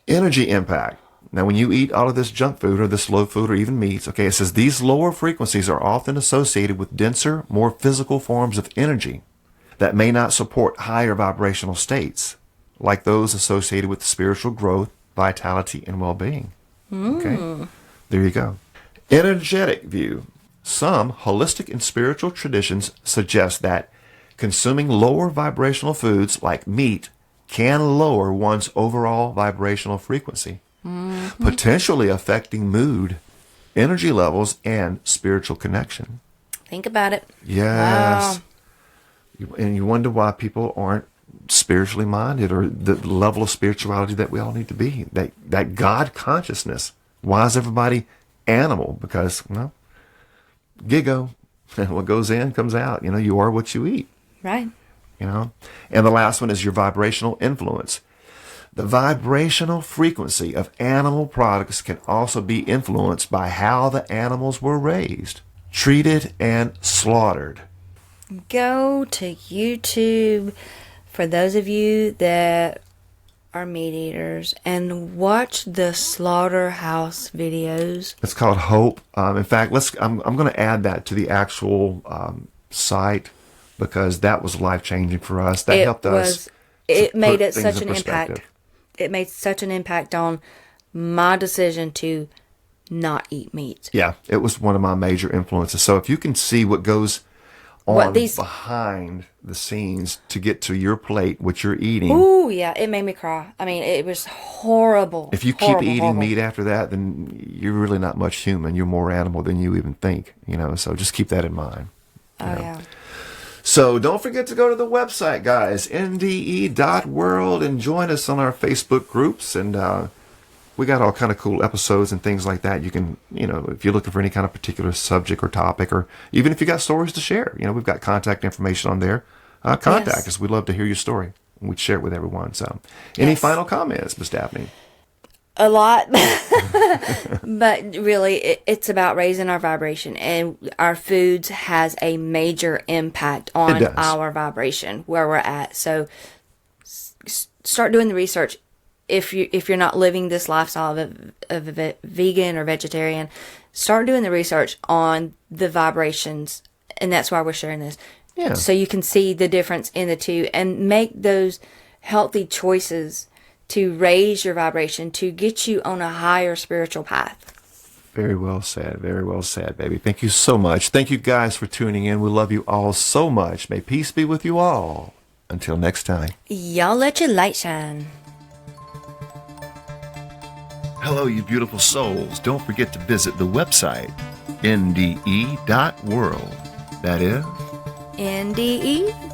Speaker 1: Energy impact. Now, when you eat all of this junk food, or this low food, or even meats, okay, it says these lower frequencies are often associated with denser, more physical forms of energy that may not support higher vibrational states, like those associated with spiritual growth, vitality, and well-being. Okay, there you go. Energetic view. Some holistic and spiritual traditions suggest that consuming lower vibrational foods like meat can lower one's overall vibrational frequency, potentially affecting mood, energy levels, and spiritual connection.
Speaker 2: Think about it.
Speaker 1: Yes.
Speaker 2: Wow.
Speaker 1: And you wonder why people aren't spiritually minded, or the level of spirituality that we all need to be, that God consciousness. Why is everybody animal? Because, gigo, what goes in comes out. You are what you eat.
Speaker 2: Right.
Speaker 1: And the last one is your vibrational influence. The vibrational frequency of animal products can also be influenced by how the animals were raised, treated, and slaughtered.
Speaker 2: Go to YouTube, for those of you that are meat eaters, and watch the slaughterhouse videos.
Speaker 1: It's called Hope. In fact, I'm going to add that to the actual site because that was life-changing for us. That helped us.
Speaker 2: It made
Speaker 1: put
Speaker 2: it
Speaker 1: things
Speaker 2: such
Speaker 1: in
Speaker 2: an
Speaker 1: perspective.
Speaker 2: impact. It made such an impact on my decision to not eat meat.
Speaker 1: Yeah, it was one of my major influences. So if you can see what goes on behind the scenes to get to your plate, what you're eating.
Speaker 2: Ooh, yeah, it made me cry. I mean, it was horrible.
Speaker 1: If you keep eating meat after that, then you're really not much human. You're more animal than you even think, so just keep that in mind.
Speaker 2: Yeah.
Speaker 1: So don't forget to go to the website, guys, NDE.world, and join us on our Facebook groups. And we got all kind of cool episodes and things like that. You can, if you're looking for any kind of particular subject or topic, or even if you got stories to share, we've got contact information on there. Contact us. We'd love to hear your story. We'd share it with everyone. So any final comments, Miss Daphne?
Speaker 2: A lot. But really, it's about raising our vibration, and our foods has a major impact on our vibration where we're at. So start doing the research. If you're not living this lifestyle of a vegan or vegetarian, start doing the research on the vibrations, and that's why we're sharing this.
Speaker 1: Yeah.
Speaker 2: So you can see the difference in the two and make those healthy choices to raise your vibration, to get you on a higher spiritual path.
Speaker 1: Very well said. Very well said, baby. Thank you so much. Thank you guys for tuning in. We love you all so much. May peace be with you all. Until next time.
Speaker 2: Y'all let your light shine.
Speaker 1: Hello, you beautiful souls. Don't forget to visit the website, nde.world. That is
Speaker 2: NDE.world.